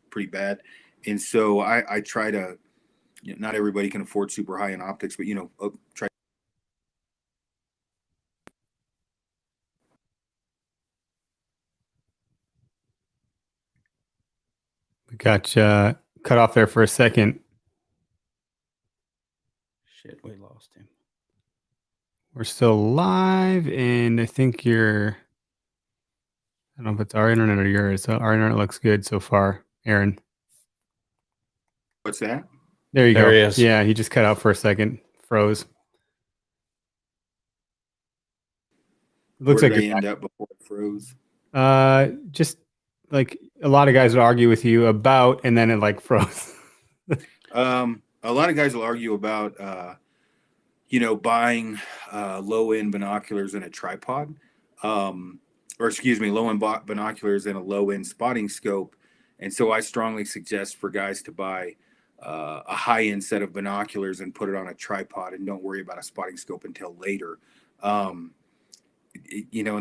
pretty bad. And so I try to, not everybody can afford super high-end optics, but, try. We got cut off there for a second. Shit, we lost him. We're still live, and I think I don't know if it's our internet or yours. Our internet looks good so far, Aaron. What's that? There you go. There he is. Yeah, he just cut out for a second. Froze. Looks Where like did I you're end up before it froze? just like a lot of guys would argue with you about, and then it like froze. A lot of guys will argue about, buying low-end binoculars and a tripod, low-end binoculars and a low-end spotting scope. And so I strongly suggest for guys to buy a high-end set of binoculars and put it on a tripod and don't worry about a spotting scope until later. And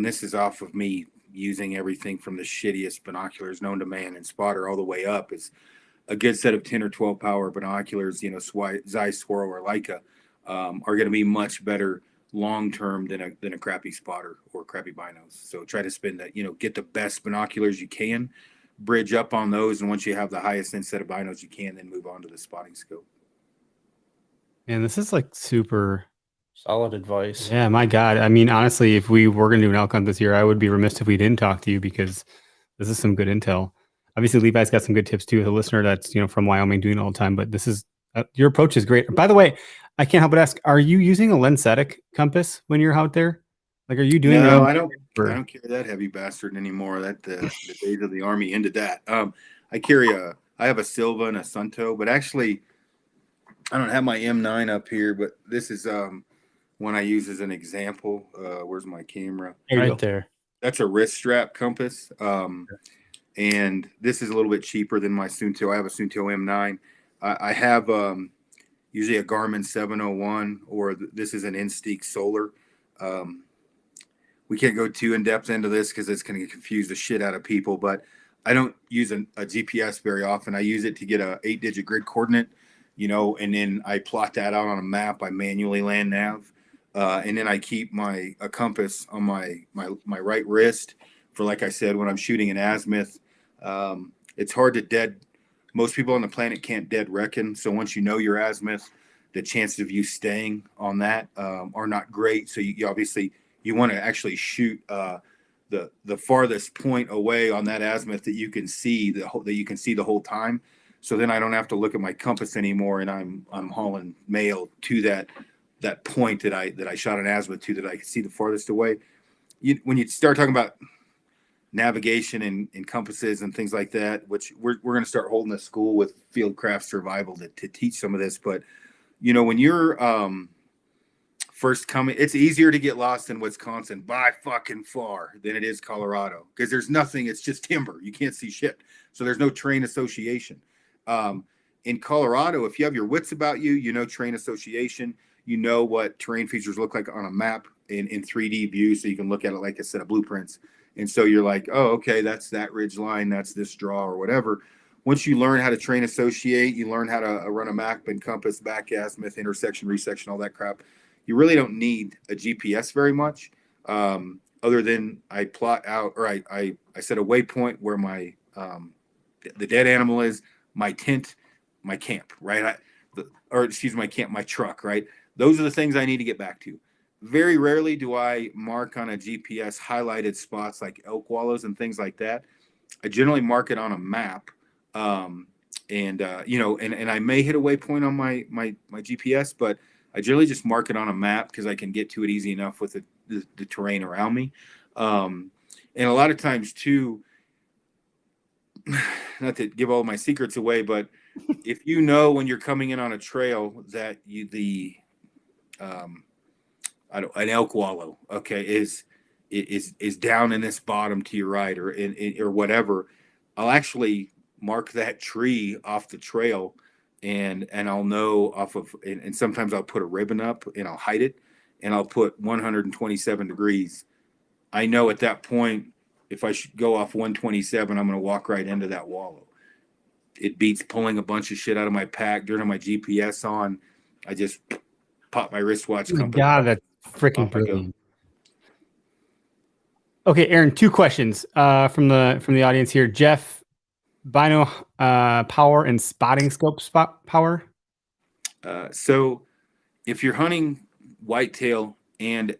this is off of me using everything from the shittiest binoculars known to man and spotter all the way up. Is a good set of 10 or 12 power binoculars, Zeiss, Swirl, or Leica, are going to be much better long-term than a crappy spotter or crappy binos. So try to spend that, get the best binoculars you can, bridge up on those. And once you have the highest end set of binos you can, then move on to the spotting scope. Man, this is like super solid advice. Yeah, my God. I mean, honestly, if we were going to do an elk hunt this year, I would be remiss if we didn't talk to you because this is some good intel. Obviously, Levi's got some good tips too. The listener that's from Wyoming doing it all the time, but this is your approach is great. By the way, I can't help but ask: are you using a lensatic compass when you're out there? Like, are you doing? No, I don't carry that heavy bastard anymore. That the days of the Army ended that. I have a Silva and a Sunto, but actually, I don't have my M9 up here. But this is one I use as an example. Where's my camera? Right there. That's a wrist strap compass. And this is a little bit cheaper than my Sunto. I have a Sunto M9. I have usually a Garmin 701, or this is an Instinct Solar. We can't go too in depth into this because it's going to confuse the shit out of people. But I don't use a GPS very often. I use it to get a 8-digit grid coordinate, and then I plot that out on a map. I manually land nav, and then I keep a compass on my right wrist for, like I said, when I'm shooting an azimuth. It's hard to most people on the planet can't dead reckon. So once you know your azimuth, the chances of you staying on that are not great. So you obviously you want to actually shoot the farthest point away on that azimuth that you can see the whole time. So then I don't have to look at my compass anymore, and I'm hauling mail to that point that I shot an azimuth to that I can see the farthest away. When you start talking about navigation and compasses and things like that, which we're going to start holding a school with Fieldcraft Survival to teach some of this. But when you're first coming, it's easier to get lost in Wisconsin by fucking far than it is Colorado, because there's nothing. It's just timber. You can't see shit. So there's no terrain association. In Colorado, if you have your wits about you, terrain association, what terrain features look like on a map in 3D view, so you can look at it like a set of blueprints. And so you're like, oh, okay, that's that ridge line, that's this draw or whatever. Once you learn how to terrain associate, you learn how to run a map and compass, back azimuth, intersection, resection, all that crap. You really don't need a GPS very much, other than I plot out, or I set a waypoint where my the dead animal is, my tent, my camp, right? My truck, right? Those are the things I need to get back to. Very rarely do I mark on a GPS highlighted spots like elk wallows and things like that. I generally mark it on a map, and I may hit a waypoint on my GPS, but I generally just mark it on a map because I can get to it easy enough with the terrain around me. And a lot of times too, not to give all my secrets away, but if when you're coming in on a trail that an elk wallow, okay, is down in this bottom to your right or whatever, I'll actually mark that tree off the trail, and I'll know off of, and sometimes I'll put a ribbon up and I'll hide it, and I'll put 127 degrees. I know at that point, if I should go off 127, I'm going to walk right into that wallow. It beats pulling a bunch of shit out of my pack, turning my GPS on. I just pop my wristwatch. Oh my God, that's freaking brilliant. Okay, Aaron, 2 questions from the audience here. Jeff, bino power and spotting scope power. So if you're hunting whitetail and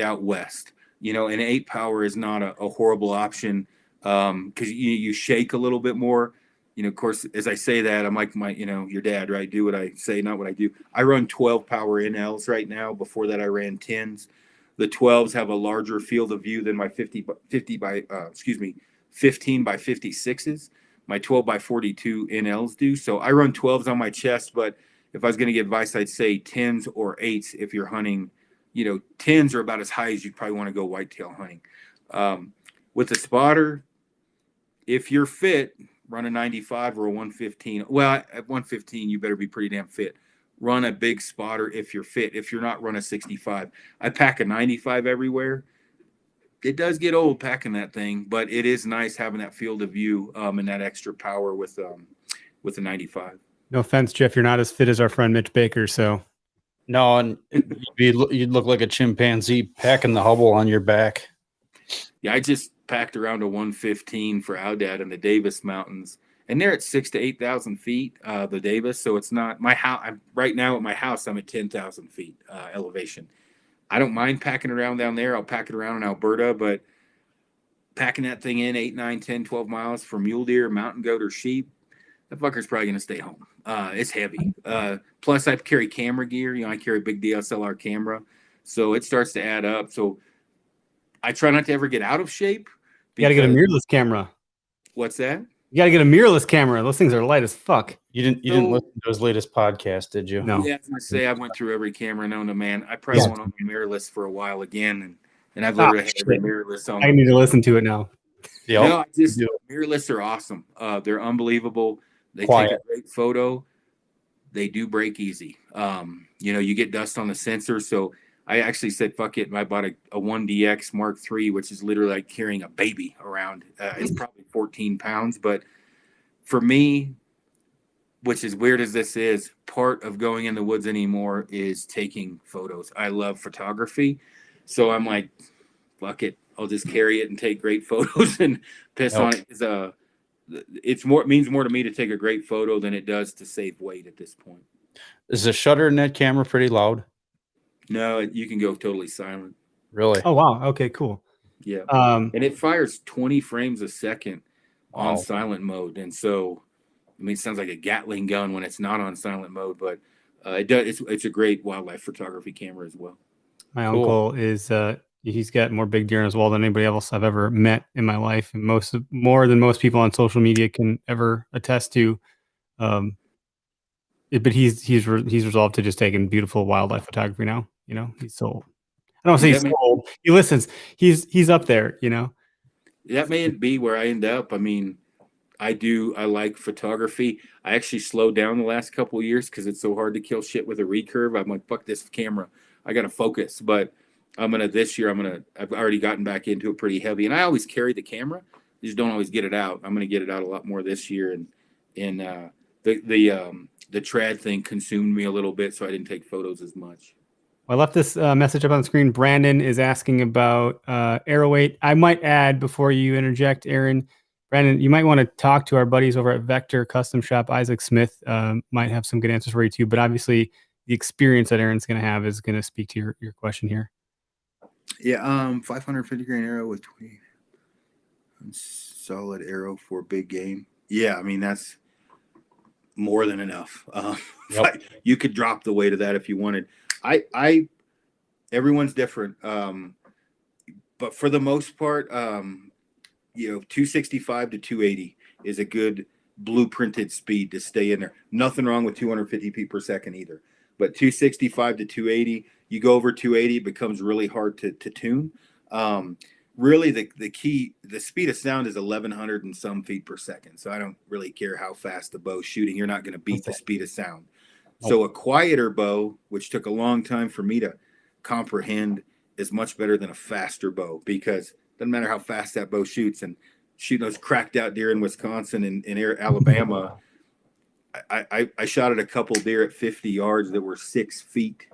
out west, an 8 power is not a horrible option, because you shake a little bit more. Of course, as I say that, I'm like your dad, right? Do what I say, not what I do. I run 12 power NLs right now. Before that, I ran 10s. The 12s have a larger field of view than my 50 15 by 56s. My 12 by 42 NLs do. So I run 12s on my chest, but if I was going to give advice, I'd say 10s or 8s if you're hunting. 10s are about as high as you'd probably want to go whitetail hunting. With a spotter, if you're fit, run a 95 or a 115. Well, at 115, you better be pretty damn fit. Run a big spotter if you're fit. If you're not, run a 65. I pack a 95 everywhere. It does get old packing that thing, but it is nice having that field of view and that extra power with a 95. No offense, Jeff, you're not as fit as our friend Mitch Baker, so. No, and you'd look like a chimpanzee packing the hubble on your back. Yeah, I just packed around a 115 for Aoudad in the Davis Mountains, and they're at 6,000 to 8,000 feet, the Davis. So it's not my house. Right now at my house, I'm at 10,000 feet elevation. I don't mind packing around down there. I'll pack it around in Alberta, but packing that thing in 8, 9, 10, 12 miles for mule deer, mountain goat, or sheep, that fucker's probably going to stay home. It's heavy. Plus, I carry camera gear. I carry a big DSLR camera, so it starts to add up. So I try not to ever get out of shape. You got to get a mirrorless camera. What's that? You got to get a mirrorless camera. Those things are light as fuck. You didn't listen to his latest podcast, did you? No. Yeah, I was gonna say I went through every camera known to man. I probably won't own a mirrorless for a while again, and I've literally had every mirrorless on. I need to listen to it now. Yeah, no, mirrorless are awesome. They're unbelievable. They Quiet. take a great photo. They do break easy. You get dust on the sensor, so I actually said, fuck it. And I bought a 1DX Mark III, which is literally like carrying a baby around. It's probably 14 pounds. But for me, which is weird as this is, part of going in the woods anymore is taking photos. I love photography. So I'm like, fuck it. I'll just carry it and take great photos and piss on it. It means more to me to take a great photo than it does to save weight at this point. Is the shutter in that camera pretty loud? No, you can go totally silent. Really? Oh, wow. Okay, cool. Yeah. And it fires 20 frames a second on silent mode. And so, it sounds like a Gatling gun when it's not on silent mode, but it does. It's a great wildlife photography camera as well. My uncle is, he's got more big deer in his wall than anybody else I've ever met in my life. And more than most people on social media can ever attest to. But he's resolved to just taking beautiful wildlife photography now. He's so, I don't say he's so old. He listens. He's up there, That may be where I end up. I like photography. I actually slowed down the last couple of years because it's so hard to kill shit with a recurve. I'm like, fuck this camera. I got to focus. But I've already gotten back into it pretty heavy. And I always carry the camera. I just don't always get it out. I'm going to get it out a lot more this year. And the trad thing consumed me a little bit, so I didn't take photos as much. I left this message up on the screen. Brandon is asking about arrow weight. I might add before you interject, Aaron. Brandon, you might want to talk to our buddies over at Vector Custom Shop. Isaac Smith might have some good answers for you too. But obviously, the experience that Aaron's going to have is going to speak to your question here. Yeah, 550 grain arrow with 20 solid arrow for big game. Yeah, that's more than enough. You could drop the weight of that if you wanted. Everyone's different. But for the most part, 265 to 280 is a good blueprinted speed to stay in there. Nothing wrong with 250 feet per second either. But 265 to 280, you go over 280, it becomes really hard to tune. Really, the key, the speed of sound is 1,100 and some feet per second. So I don't really care how fast the bow's shooting. You're not going to beat the speed of sound. So a quieter bow, which took a long time for me to comprehend, is much better than a faster bow, because it doesn't matter how fast that bow shoots. And shooting those cracked out deer in Wisconsin and Alabama, I shot at a couple deer at 50 yards that were 6 feet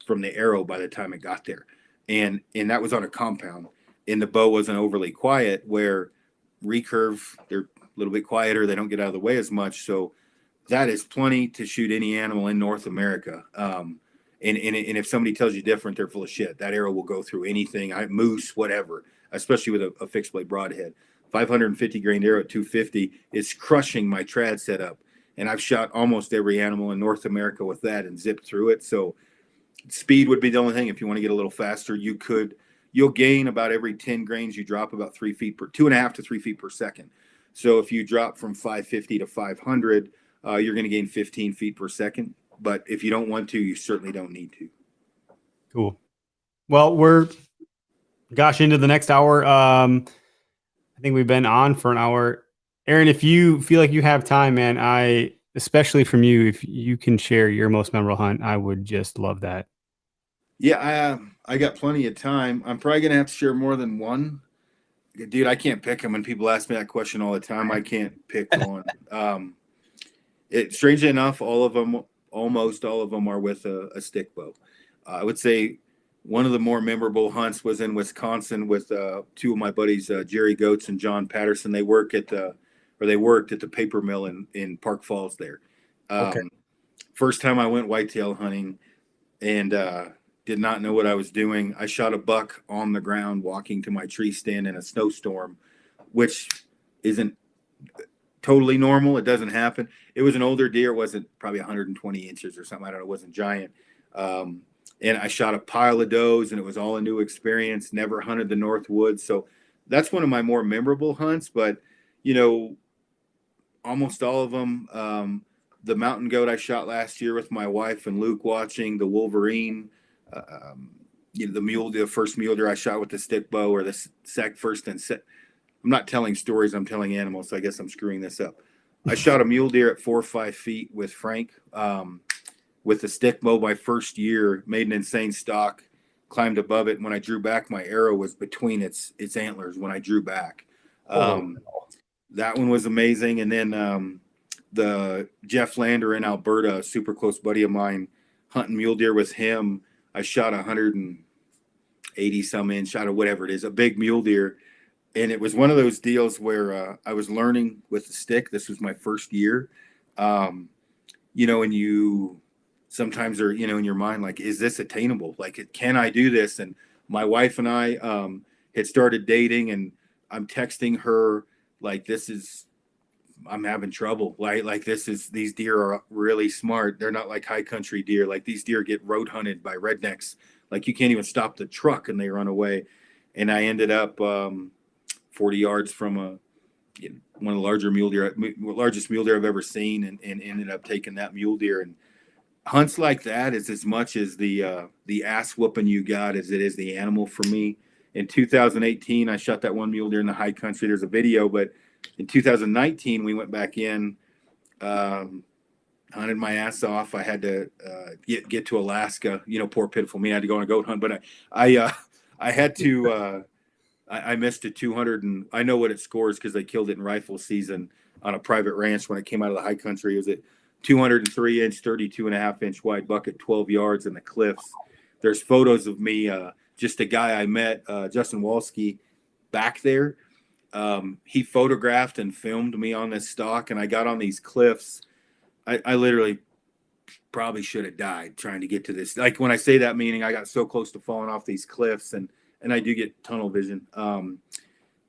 from the arrow by the time it got there. And that was on a compound. And the bow wasn't overly quiet, where recurve, they're a little bit quieter. They don't get out of the way as much. So that is plenty to shoot any animal in North America. And if somebody tells you different, they're full of shit. That arrow will go through anything, moose, whatever, especially with a fixed blade broadhead. 550 grain arrow at 250 is crushing my trad setup. And I've shot almost every animal in North America with that and zipped through it. So speed would be the only thing. If you want to get a little faster, you could you'll gain about every 10 grains you drop about 3 feet per 2.5 to 3 feet per second. So if you drop from 550 to 500, you're going to gain 15 feet per second. But if you don't want to, you certainly don't need to. Cool. Well, we're into the next hour. I think we've been on for an hour. Aaron, if you feel like you have time, man, especially from you, if you can share your most memorable hunt, I would just love that. Yeah, I got plenty of time. I'm probably going to have to share more than one. Dude, I can't pick them. And people ask me that question all the time. I can't pick one. Strangely enough, almost all of them are with a stick bow. I would say one of the more memorable hunts was in Wisconsin with two of my buddies, Jerry Goetz and John Patterson. They worked at the paper mill in Park Falls there. Okay. First time I went whitetail hunting and did not know what I was doing. I shot a buck on the ground walking to my tree stand in a snowstorm, which isn't totally normal. It doesn't happen. It was an older deer. It wasn't probably 120 inches or something. I don't know. It wasn't giant. And I shot a pile of does, and it was all a new experience. Never hunted the North Woods. So that's one of my more memorable hunts. But, almost all of them, the mountain goat I shot last year with my wife and Luke watching, the Wolverine, the first mule deer I shot with the stick bow, or the first and set. I'm not telling stories. I'm telling animals. So I guess I'm screwing this up. I shot a mule deer at 4 or 5 feet with Frank, with the stick bow my first year, made an insane stalk, climbed above it. And when I drew back, my arrow was between its antlers when I drew back. That one was amazing. And then the Jeff Lander in Alberta, a super close buddy of mine, hunting mule deer with him. I shot 180 some inch, shot whatever it is, a big mule deer. And it was one of those deals where I was learning with the stick. This was my first year. And you sometimes are, in your mind, like, is this attainable? Like, can I do this? And my wife and I had started dating, and I'm texting her, like, I'm having trouble. These deer are really smart. They're not like high country deer. Like, these deer get road hunted by rednecks. Like, you can't even stop the truck and they run away. And I ended up 40 yards from one of the largest mule deer I've ever seen, and ended up taking that mule deer. And hunts like that is as much as the ass whooping you got as it is the animal for me. In 2018, I shot that one mule deer in the high country. There's a video, but in 2019, we went back in, hunted my ass off. I had to get to Alaska. Poor pitiful me. I had to go on a goat hunt, but I had to. I missed a 200, and I know what it scores because they killed it in rifle season on a private ranch when it came out of the high country. It was at 203 inch, 32.5 inch wide buck at 12 yards in the cliffs. There's photos of me, just a guy I met, Justin Walski, back there. He photographed and filmed me on this stalk, and I got on these cliffs. I literally probably should have died trying to get to this. Like, when I say that, meaning I got so close to falling off these cliffs, and I do get tunnel vision.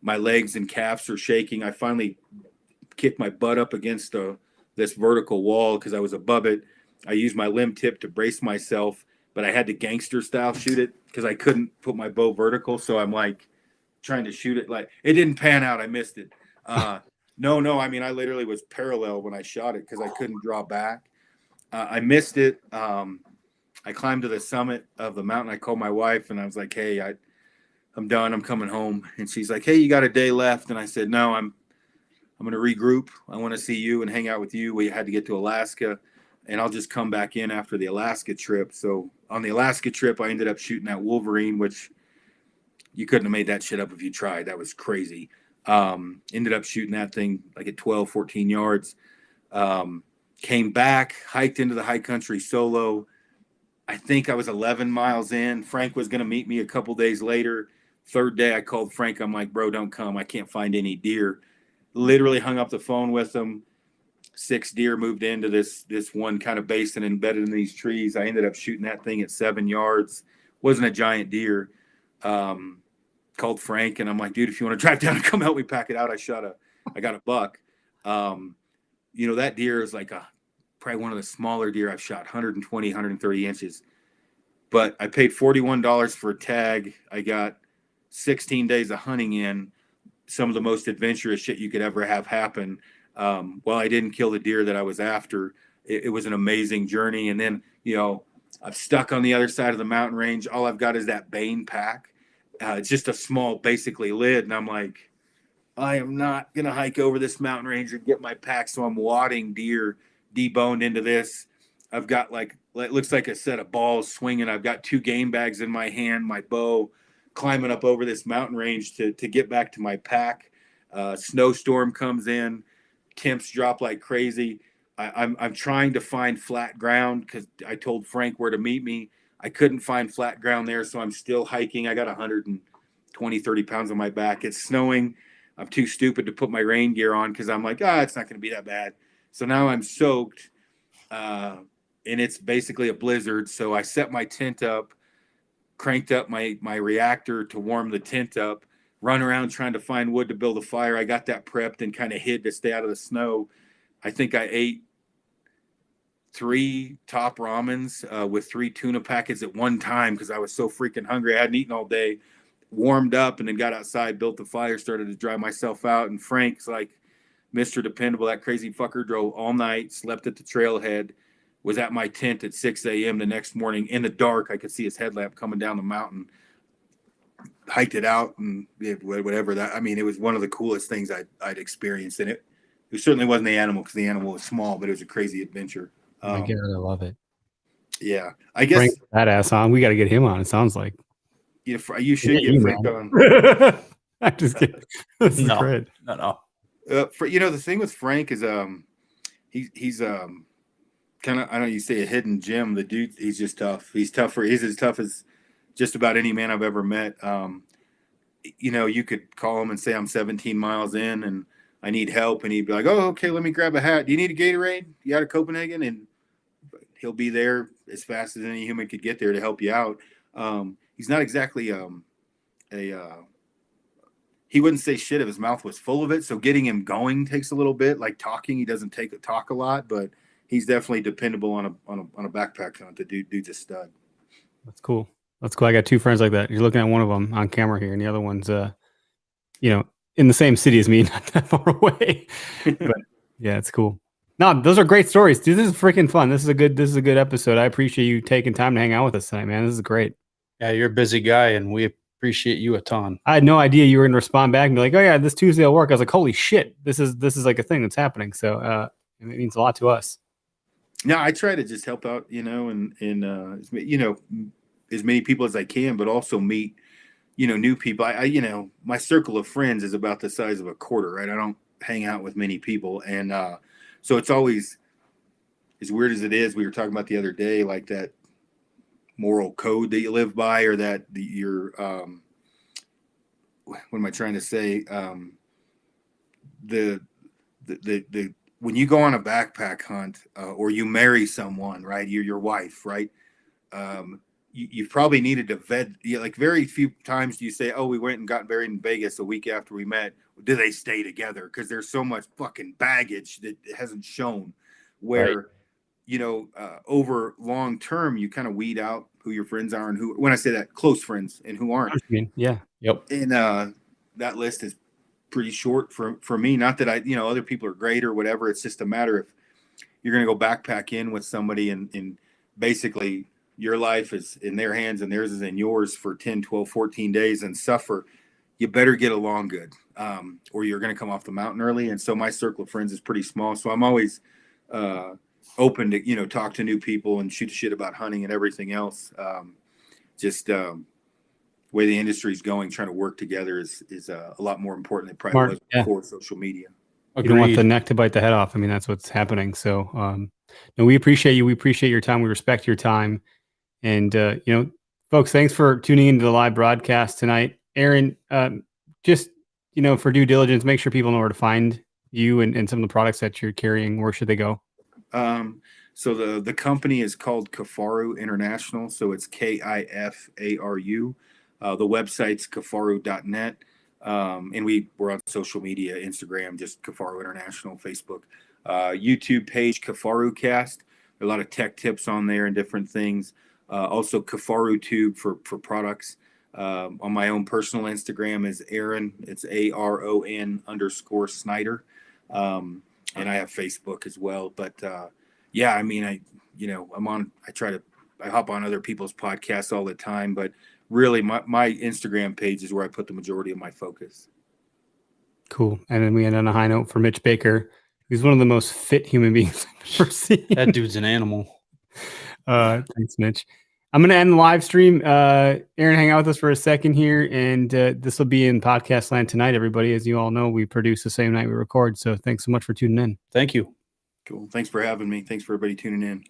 My legs and calves are shaking. I finally kicked my butt up against this vertical wall because I was above it. I used my limb tip to brace myself, but I had to gangster style shoot it because I couldn't put my bow vertical. So I'm like trying to shoot it. Like, it didn't pan out. I missed it. No. I mean, I literally was parallel when I shot it because I couldn't draw back. I missed it. I climbed to the summit of the mountain. I called my wife and I was like, hey, I'm done. I'm coming home. And she's like, hey, you got a day left. And I said, no, I'm going to regroup. I want to see you and hang out with you. We had to get to Alaska, and I'll just come back in after the Alaska trip. So on the Alaska trip, I ended up shooting that Wolverine, which you couldn't have made that shit up if you tried. That was crazy. Ended up shooting that thing like at 12, 14 yards. Came back, hiked into the high country solo. I think I was 11 miles in. Frank was going to meet me a couple days later. Third day, I called Frank. I'm like, bro, don't come. I can't find any deer. Literally hung up the phone with him. 6 deer moved into this one kind of basin embedded in these trees. I ended up shooting that thing at 7 yards. Wasn't a giant deer. Called Frank, and I'm like, dude, if you want to drive down and come help me pack it out, I got a buck. That deer is like probably one of the smaller deer I've shot, 120, 130 inches. But I paid $41 for a tag. I got 16 days of hunting in, some of the most adventurous shit you could ever have happen. While I didn't kill the deer that I was after, it was an amazing journey. And then, I'm stuck on the other side of the mountain range. All I've got is that Bane pack. It's just a small, basically, lid. And I'm like, I am not going to hike over this mountain range and get my pack. So I'm wadding deer deboned into this. I've got it looks like a set of balls swinging. I've got 2 game bags in my hand, my bow, climbing up over this mountain range to get back to my pack. Snowstorm comes in, temps drop like crazy. I'm trying to find flat ground because I told Frank where to meet me. I couldn't find flat ground there, so I'm still hiking. I got 120, 30 pounds on my back. It's snowing. I'm too stupid to put my rain gear on because I'm like, it's not going to be that bad. So now I'm soaked, and it's basically a blizzard. So I set my tent up, cranked up my reactor to warm the tent up, run around trying to find wood to build a fire. I got that prepped and kind of hid to stay out of the snow. I think I ate 3 top ramens with 3 tuna packets at one time because I was so freaking hungry. I hadn't eaten all day, warmed up, and then got outside, built the fire, started to dry myself out. And Frank's like Mr. Dependable. That crazy fucker drove all night, slept at the trailhead, was at my tent at 6 a.m. the next morning in the dark. I could see his headlamp coming down the mountain, hiked it out, and whatever that. I mean, it was one of the coolest things I'd experienced. And it certainly wasn't the animal because the animal was small, but it was a crazy adventure. I love it. Yeah, I guess Frank, badass on. We got to get him on. It sounds like you should get Frank on. I'm just kidding. This is great. No. The thing with Frank is he's kind of, I don't know, you say a hidden gem. The dude, he's just tough. He's tougher. He's as tough as just about any man I've ever met. You could call him and say I'm 17 miles in and I need help, and he'd be like, "Oh, okay, let me grab a hat. Do you need a Gatorade? You out of Copenhagen?" And he'll be there as fast as any human could get there to help you out. He's not exactly he wouldn't say shit if his mouth was full of it. So getting him going takes a little bit. Like talking, he doesn't talk a lot, but he's definitely dependable on a backpack hunt. The dude's a stud. That's cool. I got 2 friends like that. You're looking at one of them on camera here, and the other one's in the same city as me, not that far away. But yeah, it's cool. No, those are great stories, dude. This is freaking fun. This is a good episode. I appreciate you taking time to hang out with us tonight, man. This is great. Yeah, you're a busy guy, and we appreciate you a ton. I had no idea you were going to respond back and be like, "Oh yeah, this Tuesday will work." I was like, "Holy shit, this is like a thing that's happening." So it means a lot to us. Yeah, I try to just help out, and as many people as I can, but also meet, new people. I my circle of friends is about the size of a quarter, right? I don't hang out with many people, and so it's always, as weird as it is, we were talking about the other day, like that moral code that you live by, or that your what am I trying to say? The when you go on a backpack hunt, or you marry someone, right? You're your wife, right? You've probably needed to vet. Like very few times do you say, "Oh, we went and got married in Vegas a week after we met." Do they stay together? Because there's so much fucking baggage that hasn't shown. Where, right. Over long term, you kind of weed out who your friends are and who. When I say that, close friends and who aren't. Yeah. Yep. And that list is pretty short for me. Not that other people are great or whatever. It's just a matter of you're going to go backpack in with somebody and basically your life is in their hands and theirs is in yours for 10, 12, 14 days and suffer. You better get along good, or you're going to come off the mountain early. And so my circle of friends is pretty small. So I'm always open to, talk to new people and shoot shit about hunting and everything else. The way the industry is going, trying to work together is a lot more important than probably was before social media. You don't want the neck to bite the head off. I mean, that's what's happening. So, we appreciate you. We appreciate your time. We respect your time. And, folks, thanks for tuning into the live broadcast tonight. Aaron, just, for due diligence, make sure people know where to find you and some of the products that you're carrying. Where should they go? So the company is called Kifaru International. So it's Kifaru. The website's kifaru.net. And we're on social media, Instagram, just Kifaru International, Facebook, YouTube page, Kifaru Cast. A lot of tech tips on there and different things. Also Kifaru Tube for products. On my own personal Instagram is Aaron. It's ARON_Snyder. And I have Facebook as well. But yeah, I mean, I hop on other people's podcasts all the time, but really my Instagram page is where I put the majority of my focus. Cool. And then we end on a high note for Mitch Baker. He's one of the most fit human beings I've ever seen. That dude's an animal. Thanks, Mitch. I'm going to end the live stream. Aaron, hang out with us for a second here. And this will be in podcast land tonight, everybody. As you all know, we produce the same night we record. So thanks so much for tuning in. Thank you. Cool. Thanks for having me. Thanks for everybody tuning in.